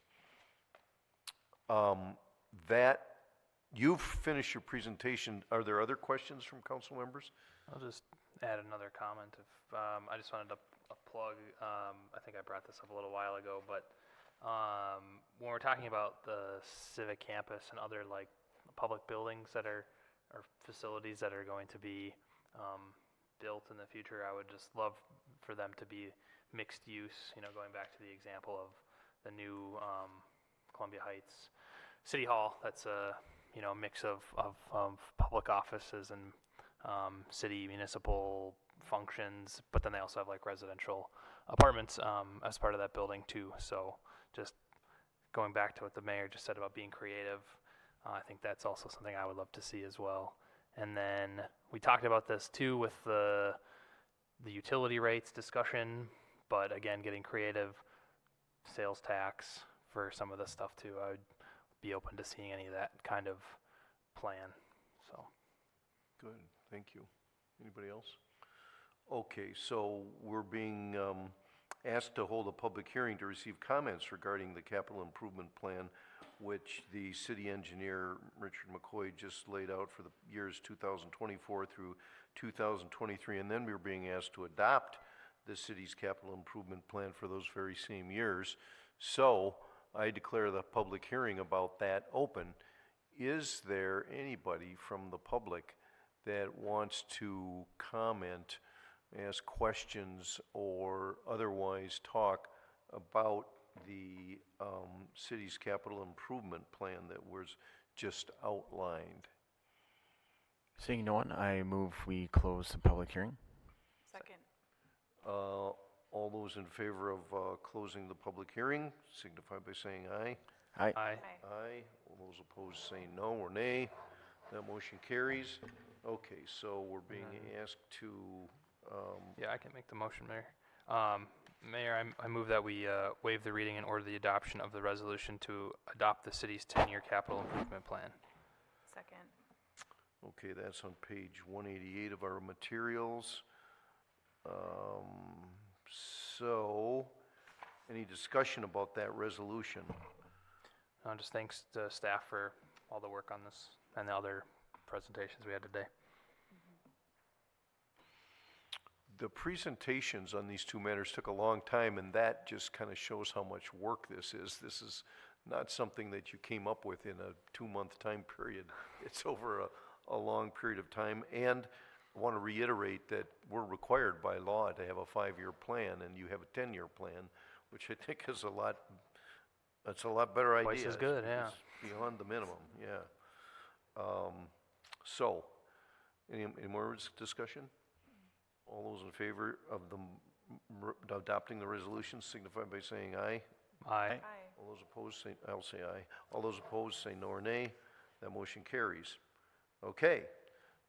You've finished your presentation. Are there other questions from council members? I'll just add another comment. I just wanted to plug, I think I brought this up a little while ago, but when we're talking about the civic campus and other like public buildings that are, or facilities that are going to be built in the future, I would just love for them to be mixed use, going back to the example of the new Columbia Heights City Hall. That's a mix of public offices and city municipal functions, but then they also have like residential apartments as part of that building too. So just going back to what the mayor just said about being creative, I think that's also something I would love to see as well. And then we talked about this too with the utility rates discussion, but again, getting creative, sales tax for some of this stuff too. I would be open to seeing any of that kind of plan, so. Good, thank you. Anybody else? Okay, so we're being asked to hold a public hearing to receive comments regarding the capital improvement plan, which the city engineer, Richard McCoy, just laid out for the years 2024 through 2023. And then we were being asked to adopt the city's capital improvement plan for those very same years. So I declare the public hearing about that open. Is there anybody from the public that wants to comment, ask questions, or otherwise talk about the city's capital improvement plan that was just outlined? Seeing no one, I move we close the public hearing. Second. All those in favor of closing the public hearing signify by saying aye. Aye. Aye. Aye. All those opposed say no or nay. That motion carries. Okay, so we're being asked to, Yeah, I can make the motion, Mayor. Mayor, I move that we waive the reading and order the adoption of the resolution to adopt the city's 10-year capital improvement plan. Second. okay, that's on page 188 of our materials. So, any discussion about that resolution? Just thanks to staff for all the work on this and the other presentations we had today. The presentations on these two matters took a long time, and that just kind of shows how much work this is. This is not something that you came up with in a 2-month time period. It's over a long period of time, and I want to reiterate that we're required by law to have a 5-year plan, and you have a 10-year plan, which I think is that's a lot better idea. Twice as good, yeah. It's beyond the minimum, yeah. So, any more discussion? All those in favor of adopting the resolution signify by saying aye. Aye. Aye. All those opposed say, I'll say aye. All those opposed say no or nay. That motion carries. Okay,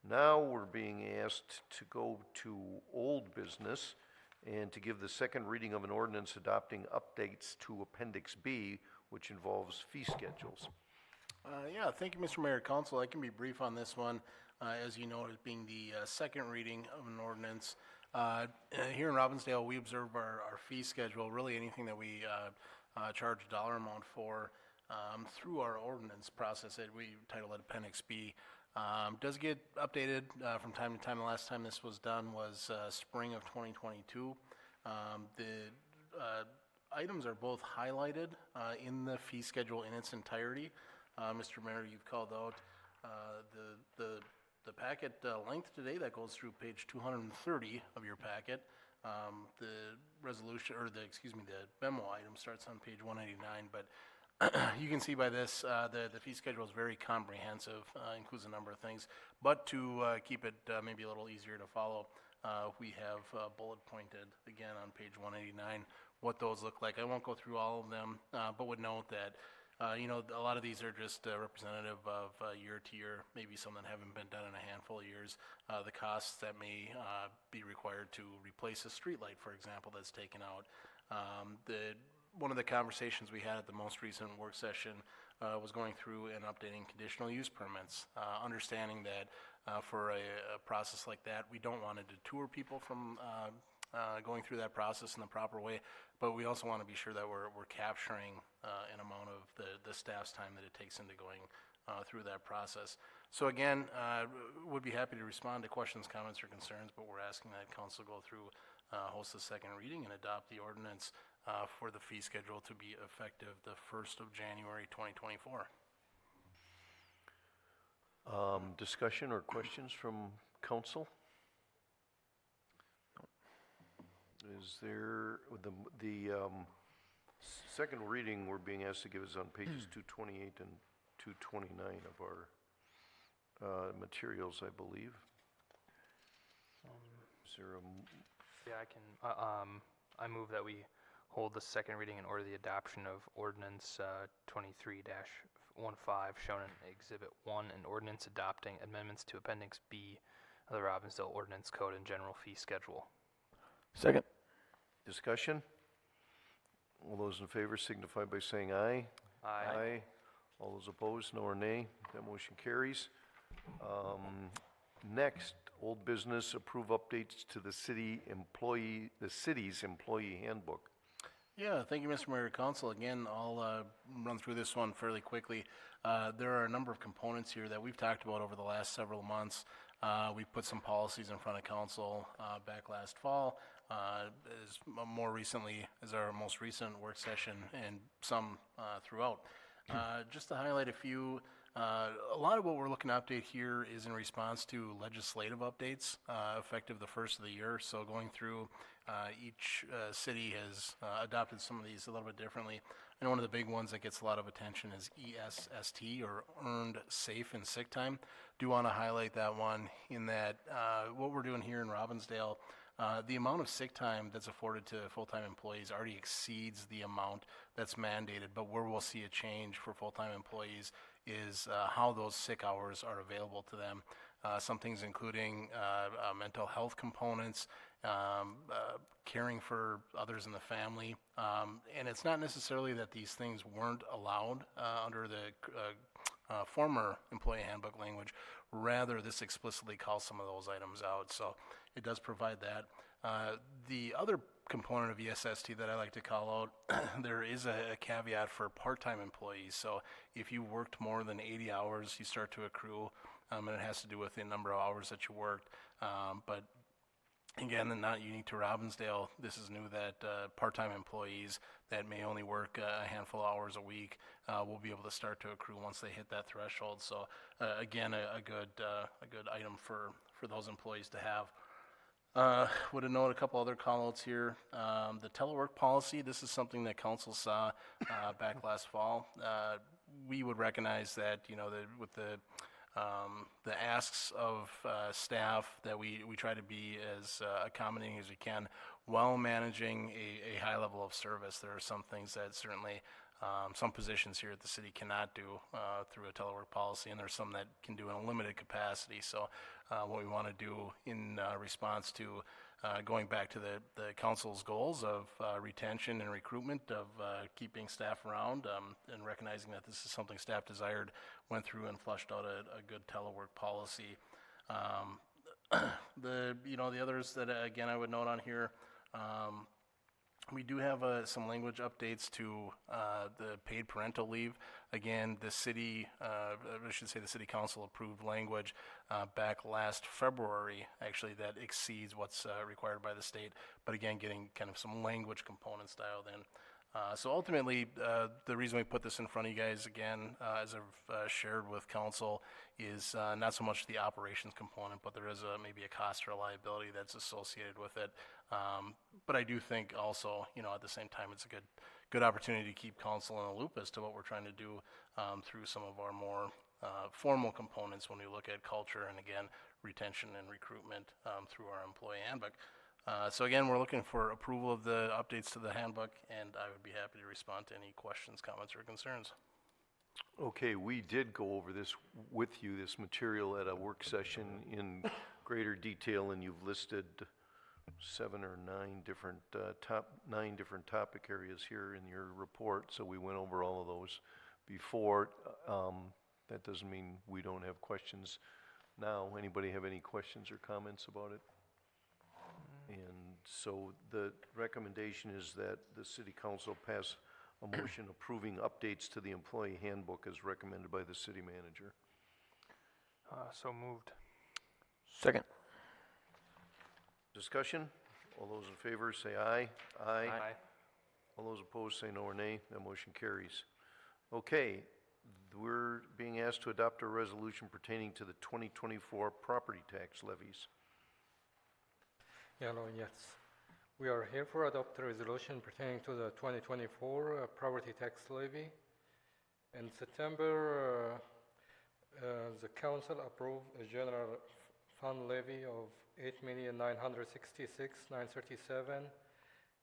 now we're being asked to go to old business and to give the second reading of an ordinance adopting updates to Appendix B, which involves fee schedules. Yeah, thank you, Mr. Mayor, Council. I can be brief on this one. As you know, it being the second reading of an ordinance. Here in Robbinsdale, we observe our fee schedule, really anything that we charge a dollar amount for through our ordinance process that we title it Appendix B. Does get updated from time to time. The last time this was done was spring of 2022. The items are both highlighted in the fee schedule in its entirety. Mr. Mayor, you've called out the packet length today. That goes through page 230 of your packet. The resolution, or the memo item starts on page 189, but you can see by this, the fee schedule is very comprehensive, includes a number of things, but to keep it maybe a little easier to follow, we have bullet pointed again on page 189 what those look like. I won't go through all of them, but would note that a lot of these are just representative of year to year, maybe some that haven't been done in a handful of years. The costs that may be required to replace a street light, for example, that's taken out. One of the conversations we had at the most recent work session was going through and updating conditional use permits, understanding that for a process like that, we don't want to detour people from going through that process in the proper way, but we also want to be sure that we're capturing an amount of the staff's time that it takes into going through that process. So again, would be happy to respond to questions, comments, or concerns, but we're asking that council go through, host the second reading, and adopt the ordinance for the fee schedule to be effective the 1st of January 2024. Discussion or questions from council? Is there, the second reading we're being asked to give is on pages 228 and 229 of our materials, I believe. Is there a, Yeah, I can. I move that we hold the second reading and order the adoption of Ordinance 23-15, shown in Exhibit 1, an ordinance adopting amendments to Appendix B of the Robbinsdale Ordinance Code and General Fee Schedule. Second. discussion? All those in favor signify by saying aye. Aye. All those opposed, no or nay. That motion carries. Next, old business, approve updates to the city's employee handbook. Yeah, thank you, Mr. Mayor and Council. Again, I'll run through this one fairly quickly. There are a number of components here that we've talked about over the last several months. We've put some policies in front of council back last fall, as more recently as our most recent work session, and some throughout. Just to highlight a few, a lot of what we're looking to update here is in response to legislative updates effective the first of the year. So going through, each city has adopted some of these a little bit differently. And one of the big ones that gets a lot of attention is ESST, or Earned Safe and Sick Time. Do want to highlight that one in that what we're doing here in Robbinsdale, the amount of sick time that's afforded to full-time employees already exceeds the amount that's mandated, but where we'll see a change for full-time employees is how those sick hours are available to them. Some things including mental health components, caring for others in the family. And it's not necessarily that these things weren't allowed under the former employee handbook language. Rather, this explicitly calls some of those items out. So it does provide that. The other component of ESST that I like to call out, there is a caveat for part-time employees. So if you worked more than 80 hours, you start to accrue, and it has to do with the number of hours that you worked. But again, not unique to Robbinsdale. This is new that part-time employees that may only work a handful of hours a week will be able to start to accrue once they hit that threshold. So again, a good item for those employees to have. Would have noted a couple other call-outs here. The telework policy, this is something that council saw back last fall. We would recognize that, with the asks of staff, that we try to be as accommodating as we can while managing a high level of service. There are some things that certainly some positions here at the city cannot do through a telework policy, and there's some that can do in a limited capacity. So what we want to do in response to going back to the council's goals of retention and recruitment, of keeping staff around, and recognizing that this is something staff desired, went through and flushed out a good telework policy. The others that, again, I would note on here, we do have some language updates to the paid parental leave. Again, the city, I should say the city council approved language back last February, actually, that exceeds what's required by the state. But again, getting kind of some language components dialed in. So ultimately, the reason we put this in front of you guys, again, as I've shared with council, is not so much the operations component, but there is maybe a cost or a liability that's associated with it. But I do think also, at the same time, it's a good opportunity to keep council in the loop as to what we're trying to do through some of our more formal components when we look at culture and, again, retention and recruitment through our employee handbook. So again, we're looking for approval of the updates to the handbook, and I would be happy to respond to any questions, comments, or concerns. Okay, we did go over this with you, this material, at a work session in greater detail, and you've listed 7 or 9 different topic areas here in your report. So we went over all of those before. That doesn't mean we don't have questions now. Anybody have any questions or comments about it? And so the recommendation is that the city council pass a motion approving updates to the employee handbook as recommended by the city manager. So moved. Second. Discussion? All those in favor say aye. Aye. Aye. All those opposed say no or nay. That motion carries. Okay, we're being asked to adopt a resolution pertaining to the 2024 property tax levies. Hello, yes. We are here for adopt a resolution pertaining to the 2024 property tax levy. In September, the council approved a general fund levy of $8,966,937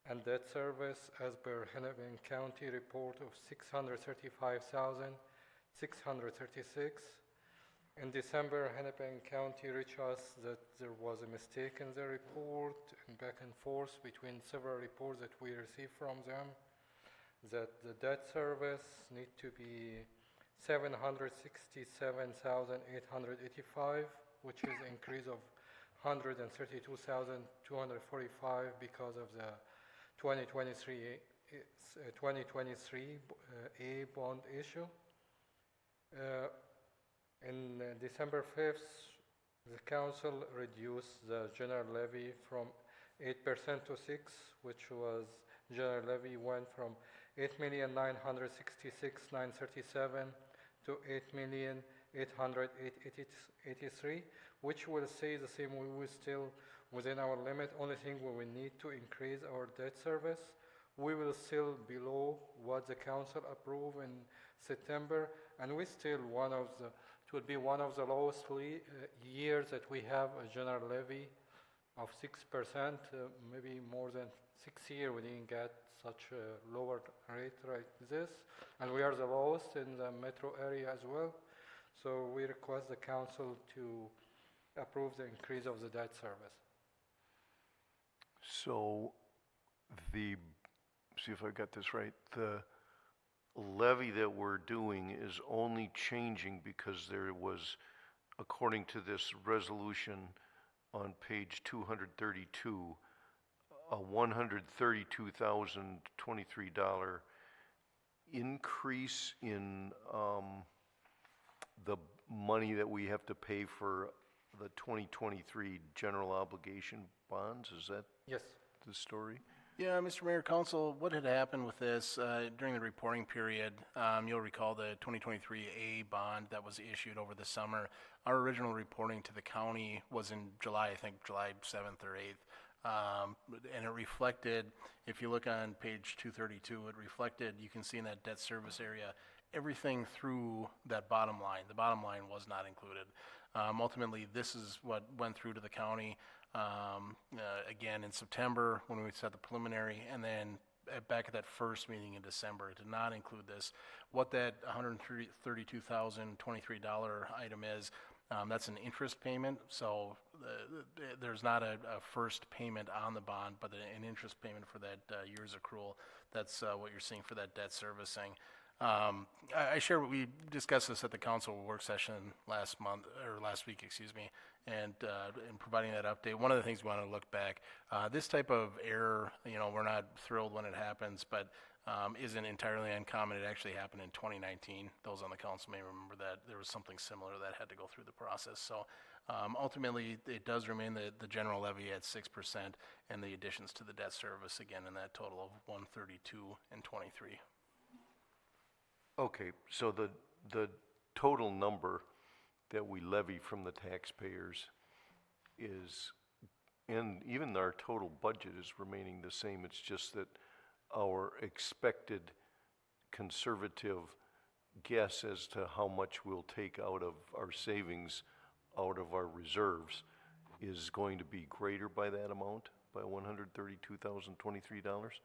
and debt service as per Hennepin County report of $635,636. In December, Hennepin County reached us that there was a mistake in the report, and back and forth between several reports that we received from them, that the debt service need to be $767,885, which is an increase of $132,245 because of the 2023 A bond issue. In December 5th, the council reduced the general levy from 8% to 6%, which was general levy went from $8,966,937 to $8,800,883, which will stay the same. We will still within our limit. Only thing we will need to increase our debt service. We will still below what the council approved in September, and we still it will be one of the lowest years that we have a general levy of 6%, maybe more than 6 years we didn't get such a lower rate like this, and we are the lowest in the metro area as well. So we request the council to approve the increase of the debt service. So see if I got this right, the levy that we're doing is only changing because there was, according to this resolution on page 232, a $132,023 increase in the money that we have to pay for the 2023 general obligation bonds. Is that Yes. the story? Yeah, Mr. Mayor, Council, what had happened with this during the reporting period, you'll recall the 2023 A bond that was issued over the summer. Our original reporting to the county was in July, I think July 7th or 8th. And it reflected, if you look on page 232, it reflected, you can see in that debt service area, everything through that bottom line. The bottom line was not included. Ultimately, this is what went through to the county again in September when we set the preliminary, and then back at that first meeting in December. It did not include this. What that $132,023 item is, that's an interest payment. So there's not a first payment on the bond, but an interest payment for that year's accrual. That's what you're seeing for that debt servicing. I share what we discussed this at the council work session last week, and in providing that update. One of the things we want to look back, this type of error, we're not thrilled when it happens, but isn't entirely uncommon. It actually happened in 2019. Those on the council may remember that there was something similar that had to go through the process. So ultimately, it does remain the general levy at 6%, and the additions to the debt service again in that total of 132 and 23. Okay, so the total number that we levy from the taxpayers is, and even our total budget is remaining the same. It's just that our expected conservative guess as to how much we'll take out of our savings, out of our reserves, is going to be greater by that amount, by $132,023?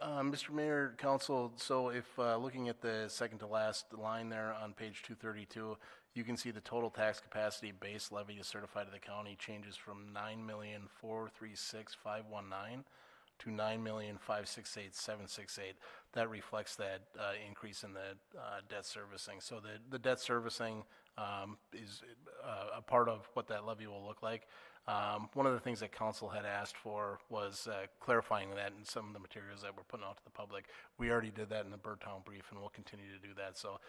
Mr. Mayor, Council, so if looking at the second to last line there on page 232, you can see the total tax capacity base levy is certified to the county changes from $9,436,519 to $9,568,768. That reflects that increase in the debt servicing. So the debt servicing is a part of what that levy will look like. One of the things that council had asked for was clarifying that in some of the materials that we're putting out to the public. We already did that in the Birdtown brief, and we'll continue to do that. So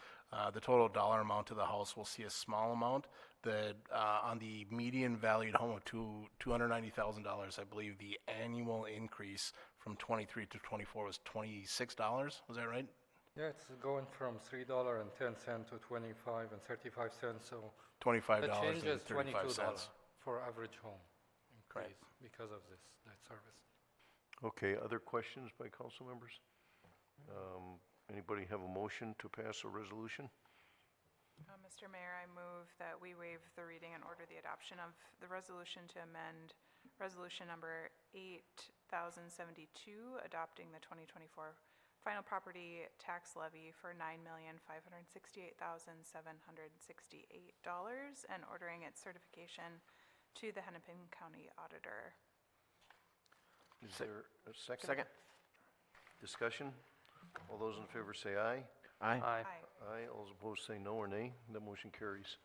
the total dollar amount to the house will see a small amount. On the median valued home of $290,000, I believe the annual increase from 23 to 24 was $26. Was that right? Yeah, it's going from $3.10 to $25.35. So $25 the change is and 35 $22 cents. for average home increase Right. because of this debt service. Okay, other questions by council members? Anybody have a motion to pass a resolution? Mr. Mayor, I move that we waive the reading and order the adoption of the resolution to amend resolution number 8072, adopting the 2024 final property tax levy for $9,568,768 and ordering its certification to the Hennepin County Auditor. Is there a second? Second. Discussion? All those in favor say aye. Aye. Aye. Aye, all those opposed say no or nay. The motion carries.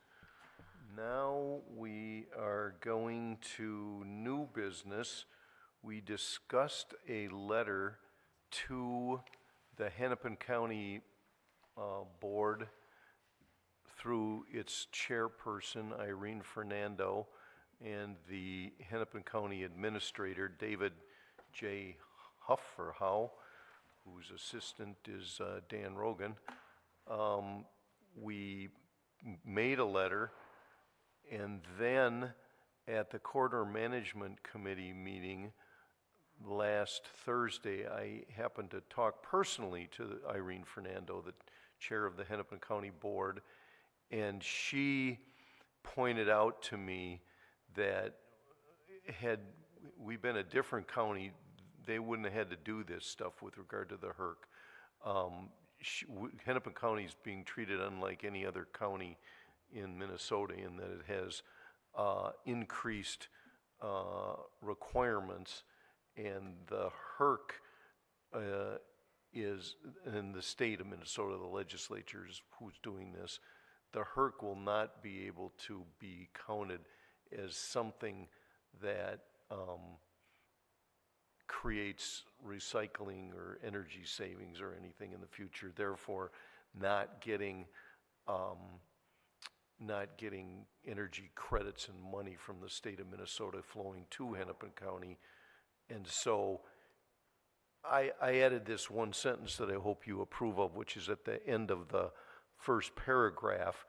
Now we are going to new business. We discussed a letter to the Hennepin County Board through its chairperson, Irene Fernando, and the Hennepin County Administrator, David J. Huff, or Howe, whose assistant is Dan Rogan. We made a letter, and then at the Corridor Management Committee meeting last Thursday, I happened to talk personally to Irene Fernando, the chair of the Hennepin County Board, and she pointed out to me that had we been a different county, they wouldn't have had to do this stuff with regard to the HERC. Hennepin County is being treated unlike any other county in Minnesota in that it has increased requirements, and the HERC is in the state of Minnesota, the legislature is who's doing this. The HERC will not be able to be counted as something that creates recycling or energy savings or anything in the future, therefore not getting energy credits and money from the state of Minnesota flowing to Hennepin County. And so I added this one sentence that I hope you approve of, which is at the end of the first paragraph,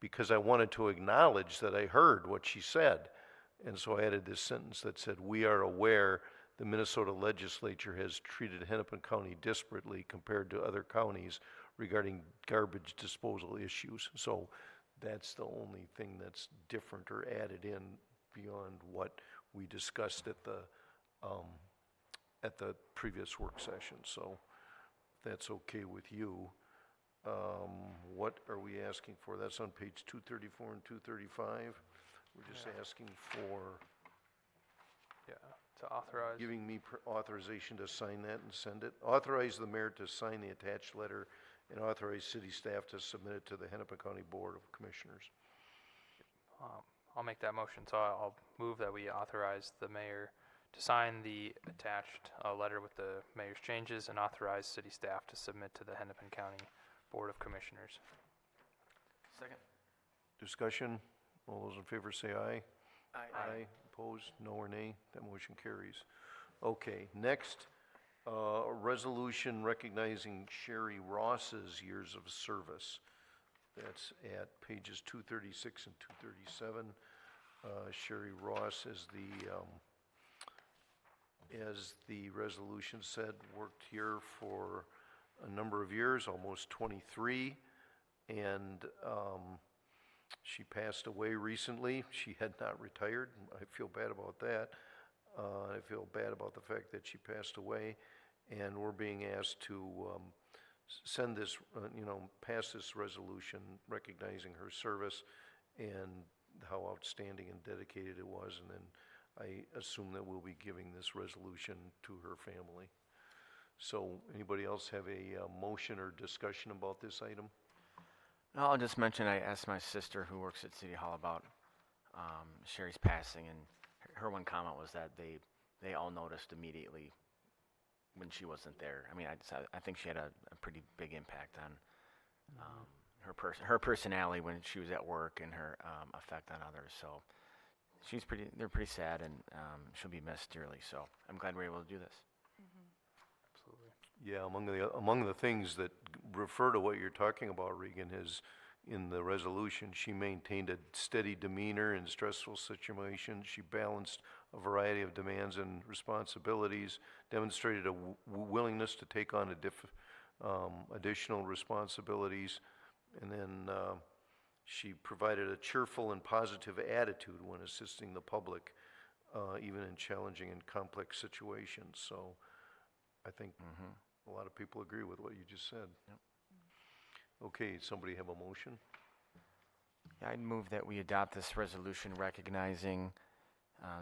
because I wanted to acknowledge that I heard what she said. And so I added this sentence that said, "We are aware the Minnesota legislature has treated Hennepin County disparately compared to other counties regarding garbage disposal issues." So that's the only thing that's different or added in beyond what we discussed at the previous work session. So if that's okay with you. What are we asking for? That's on page 234 and 235. We're just asking for Yeah, to authorize. giving me authorization to sign that and send it. Authorize the mayor to sign the attached letter and authorize city staff to submit it to the Hennepin County Board of Commissioners. I'll make that motion. So I'll move that we authorize the mayor to sign the attached letter with the mayor's changes and authorize city staff to submit to the Hennepin County Board of Commissioners. Second. Discussion? All those in favor say aye. Aye. Aye. Opposed? No or nay? That motion carries. Okay, next, a resolution recognizing Sherry Ross's years of service. That's at pages 236 and 237. Sherry Ross, as the resolution said, worked here for a number of years, almost 23, and she passed away recently. She had not retired. I feel bad about that. I feel bad about the fact that she passed away, and we're being asked to send this, pass this resolution recognizing her service and how outstanding and dedicated it was, and then I assume that we'll be giving this resolution to her family. So anybody else have a motion or discussion about this item? No, I'll just mention I asked my sister who works at City Hall about Sherry's passing, and her one comment was that they all noticed immediately when she wasn't there. I mean, I think she had a pretty big impact on her personality when she was at work and her effect on others. So they're pretty sad, and she'll be missed dearly. So I'm glad we're able to do this. Absolutely. Yeah, among the things that refer to what you're talking about, Regan, is in the resolution, she maintained a steady demeanor in stressful situations. She balanced a variety of demands and responsibilities, demonstrated a willingness to take on additional responsibilities, and then she provided a cheerful and positive attitude when assisting the public, even in challenging and complex situations. So I think a lot of people agree with what you just said. Yep. Okay, somebody have a motion? Yeah, I'd move that we adopt this resolution recognizing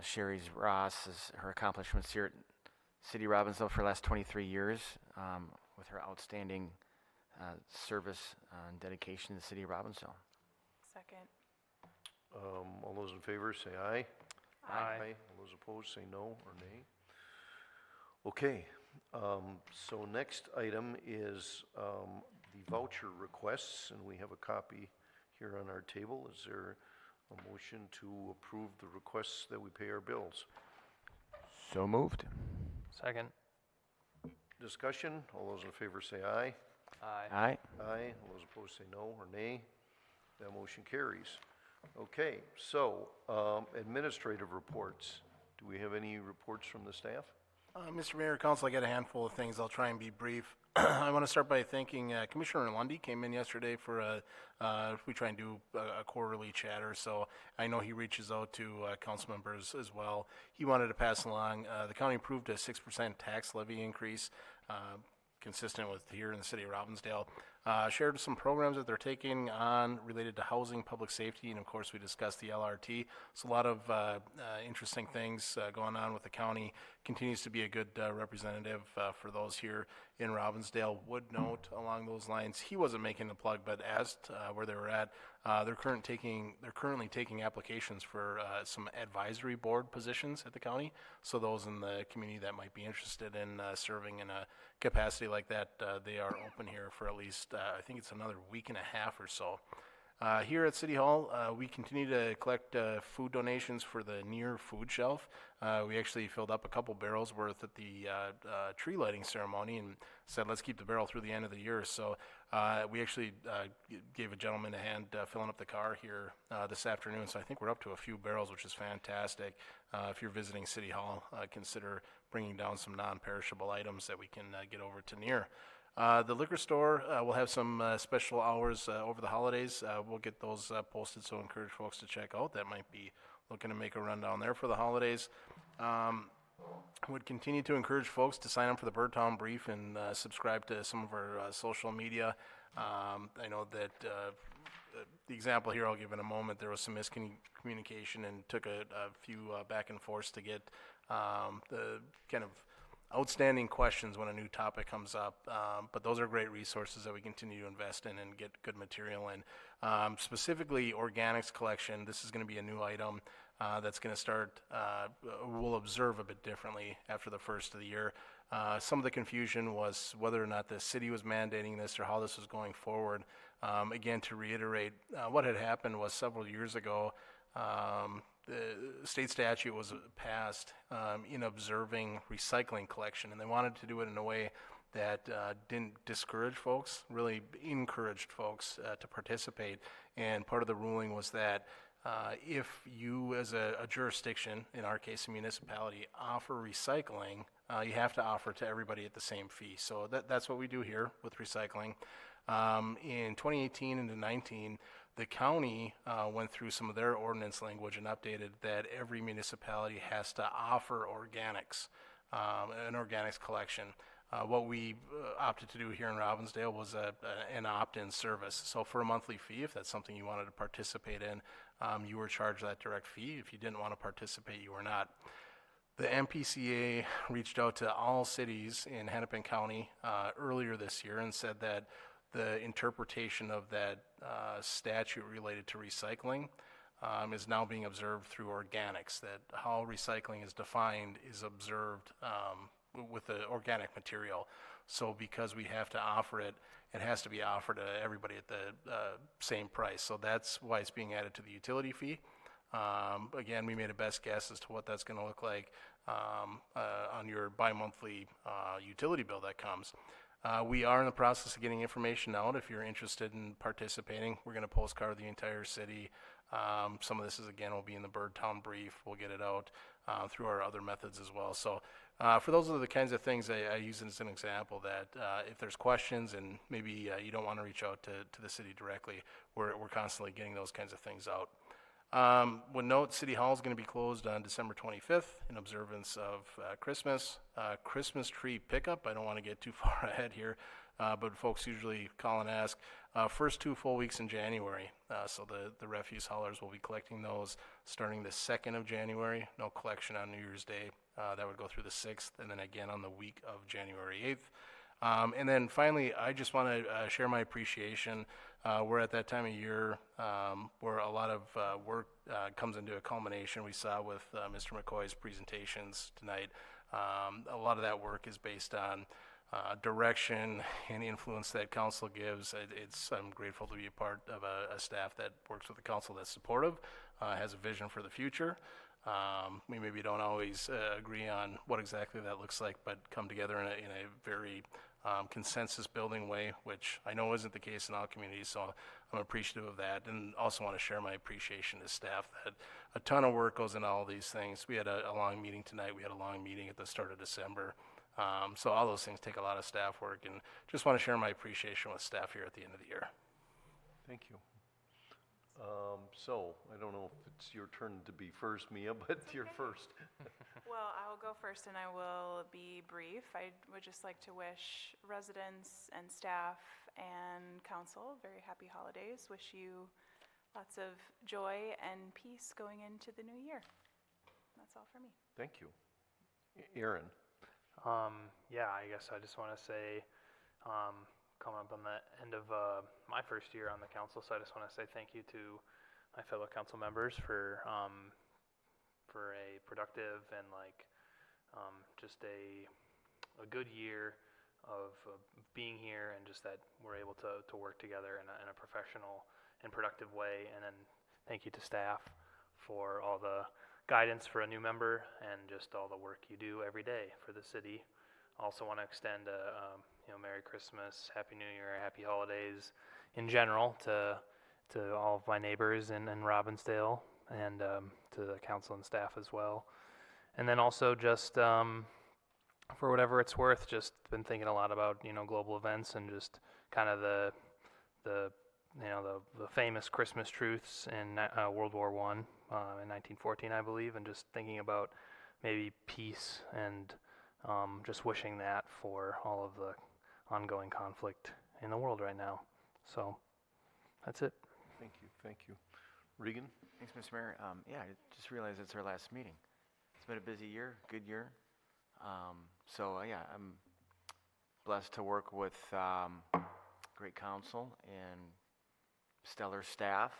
Sherry Ross as her accomplishments here at City Robbinsdale for the last 23 years with her outstanding service and dedication to the city of Robbinsdale. Second. All those in favor say aye. Aye. All those opposed say no or nay. Okay, so next item is the voucher requests, and we have a copy here on our table. Is there a motion to approve the requests that we pay our bills? So moved. Second. Discussion, all those in favor say aye. Aye. Aye. Aye, all those opposed say no or nay. That motion carries. Okay, so administrative reports. Do we have any reports from the staff? Mr. Mayor, Council, I got a handful of things. I'll try and be brief. I want to start by thanking Commissioner Lundy came in yesterday for we try and do a quarterly chatter, so I know he reaches out to council members as well. He wanted to pass along, the county approved a 6% tax levy increase, consistent with here in the city of Robbinsdale. Shared some programs that they're taking on related to housing, public safety, and of course we discussed the LRT. So a lot of interesting things going on with the county. Continues to be a good representative for those here in Robbinsdale. Would note along those lines, he wasn't making the plug, but asked where they were at. They're currently taking applications for some advisory board positions at the county. So those in the community that might be interested in serving in a capacity like that, they are open here for at least I think it's another week and a half or so. Here at City Hall, we continue to collect food donations for the near food shelf. We actually filled up a couple barrels worth at the tree lighting ceremony and said, let's keep the barrel through the end of the year. So we actually gave a gentleman a hand filling up the car here this afternoon. So I think we're up to a few barrels, which is fantastic. If you're visiting City Hall, consider bringing down some non-perishable items that we can get over to near. The liquor store will have some special hours over the holidays. We'll get those posted, so encourage folks to check out. That might be looking to make a run down there for the holidays. Would continue to encourage folks to sign up for the Birdtown Brief and subscribe to some of our social media. I know that the example here I'll give in a moment, there was some miscommunication and took a few back and forths to get the kind of outstanding questions when a new topic comes up, but those are great resources that we continue to invest in and get good material in. Specifically, organics collection, this is going to be a new item that's going to start, we'll observe a bit differently after the first of the year. Some of the confusion was whether or not the city was mandating this or how this was going forward. Again, to reiterate, what had happened was several years ago, the state statute was passed in observing recycling collection, and they wanted to do it in a way that didn't discourage folks, really encouraged folks to participate. And part of the ruling was that if you as a jurisdiction, in our case a municipality, offer recycling, you have to offer to everybody at the same fee. So that's what we do here with recycling. In 2018 into 19, the county went through some of their ordinance language and updated that every municipality has to offer organics, an organics collection. What we opted to do here in Robbinsdale was an opt-in service. So for a monthly fee, if that's something you wanted to participate in, you were charged that direct fee. If you didn't want to participate, you were not. The MPCA reached out to all cities in Hennepin County earlier this year and said that the interpretation of that statute related to recycling is now being observed through organics, that how recycling is defined is observed with the organic material. So because we have to offer it, it has to be offered to everybody at the same price. So that's why it's being added to the utility fee. Again, we made a best guess as to what that's going to look like on your bi-monthly utility bill that comes. We are in the process of getting information out. If you're interested in participating, we're going to postcard the entire city. Some of this is, again, will be in the Birdtown Brief. We'll get it out through our other methods as well. So for those are the kinds of things I use as an example that if there's questions and maybe you don't want to reach out to the city directly, we're constantly getting those kinds of things out. Would note City Hall is going to be closed on December 25th in observance of Christmas. Christmas tree pickup, I don't want to get too far ahead here, but folks usually call and ask. First 2 full weeks in January, so the refuse haulers will be collecting those starting the 2nd of January. No collection on New Year's Day. That would go through the 6th, and then again on the week of January 8th. And then finally, I just want to share my appreciation. We're at that time of year where a lot of work comes into a culmination. We saw with Mr. McCoy's presentations tonight. A lot of that work is based on direction and influence that council gives. I'm grateful to be a part of a staff that works with the council that's supportive, has a vision for the future. We maybe don't always agree on what exactly that looks like, but come together in a very consensus building way, which I know isn't the case in all communities, so I'm appreciative of that. And also want to share my appreciation to staff that a ton of work goes into all these things. We had a long meeting tonight. We had a long meeting at the start of December. So all those things take a lot of staff work, and just want to share my appreciation with staff here at the end of the year. Thank you. So, I don't know if it's your turn to be first, Mia, but you're first. Well, I will go first and I will be brief. I would just like to wish residents and staff and council very happy holidays. Wish you lots of joy and peace going into the new year. That's all for me. Thank you. Aaron? Yeah, I guess I just want to say, coming up on the end of my first year on the council, so I just want to say thank you to my fellow council members for a productive and just a good year of being here, and just that we're able to work together in a professional and productive way. And then thank you to staff for all the guidance for a new member and just all the work you do every day for the city. Also want to extend a Merry Christmas, Happy New Year, Happy Holidays in general to all of my neighbors in Robbinsdale, and to the council and staff as well. And then also just for whatever it's worth, just been thinking a lot about global events and just kind of the famous Christmas truths in World War I in 1914, I believe, and just thinking about maybe peace and just wishing that for all of the ongoing conflict in the world right now. So that's it. Thank you. Regan? Thanks, Mr. Mayor. Yeah, I just realized it's our last meeting. It's been a busy year, good year. Yeah, I'm blessed to work with great council and stellar staff.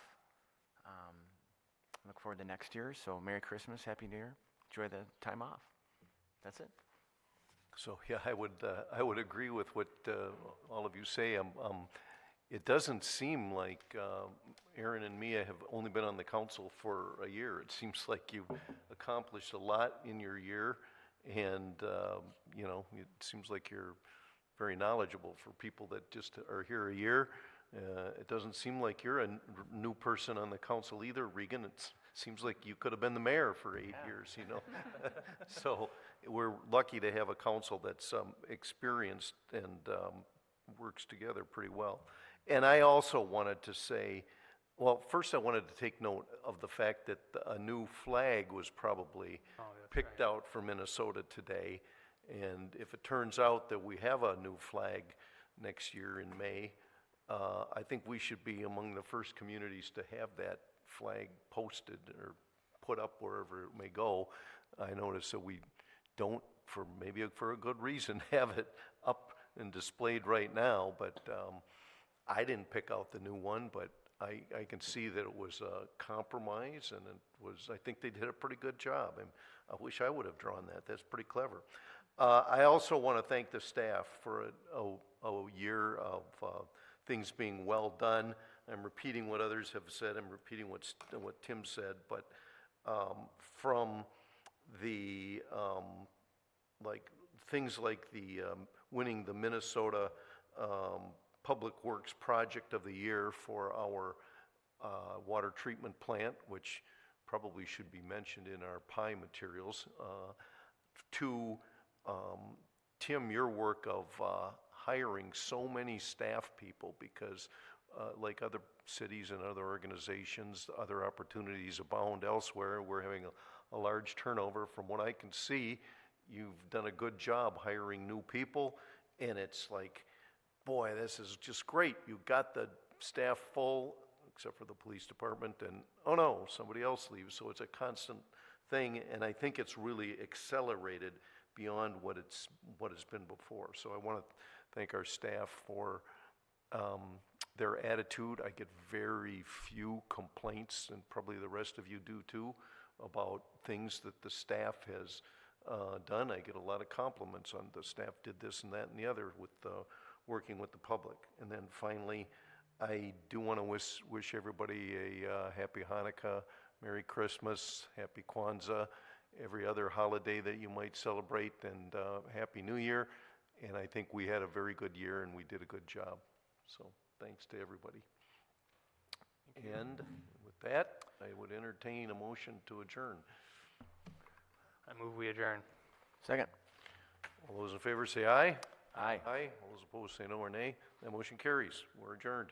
Look forward to next year. So Merry Christmas, Happy New Year. Enjoy the time off. That's it. So, yeah, I would agree with what all of you say. It doesn't seem like Aaron and Mia have only been on the council for a year. It seems like you've accomplished a lot in your year, and it seems like you're very knowledgeable for people that just are here a year. It doesn't seem like you're a new person on the council either, Regan. It seems like you could have been the mayor for 8 years, So we're lucky to have a council that's experienced and works together pretty well. And I also wanted to say, well, first I wanted to take note of the fact that a new flag was probably picked out for Minnesota today. And if it turns out that we have a new flag next year in May, I think we should be among the first communities to have that flag posted or put up wherever it may go. I notice that we don't, maybe for a good reason, have it up and displayed right now, but I didn't pick out the new one, but I can see that it was a compromise, and I think they did a pretty good job. And I wish I would have drawn that. That's pretty clever. I also want to thank the staff for a year of things being well done. I'm repeating what others have said. I'm repeating what Tim said, but from the things like the winning the Minnesota Public Works Project of the Year for our water treatment plant, which probably should be mentioned in our pie materials, to Tim, your work of hiring so many staff people, because like other cities and other organizations, other opportunities abound elsewhere. We're having a large turnover. From what I can see, you've done a good job hiring new people, and it's like, boy, this is just great. You've got the staff full, except for the police department, and oh no, somebody else leaves. So it's a constant thing, and I think it's really accelerated beyond what it's been before. So I want to thank our staff for their attitude. I get very few complaints, and probably the rest of you do too, about things that the staff has done. I get a lot of compliments on the staff did this and that and the other with working with the public. And then finally, I do want to wish everybody a happy Hanukkah, Merry Christmas, Happy Kwanzaa, every other holiday that you might celebrate, and Happy New Year. And I think we had a very good year and we did a good job. So thanks to everybody. And with that, I would entertain a motion to adjourn. I move we adjourn. Second. All those in favor say aye. Aye. Aye. All those opposed say no or nay. That motion carries. We're adjourned.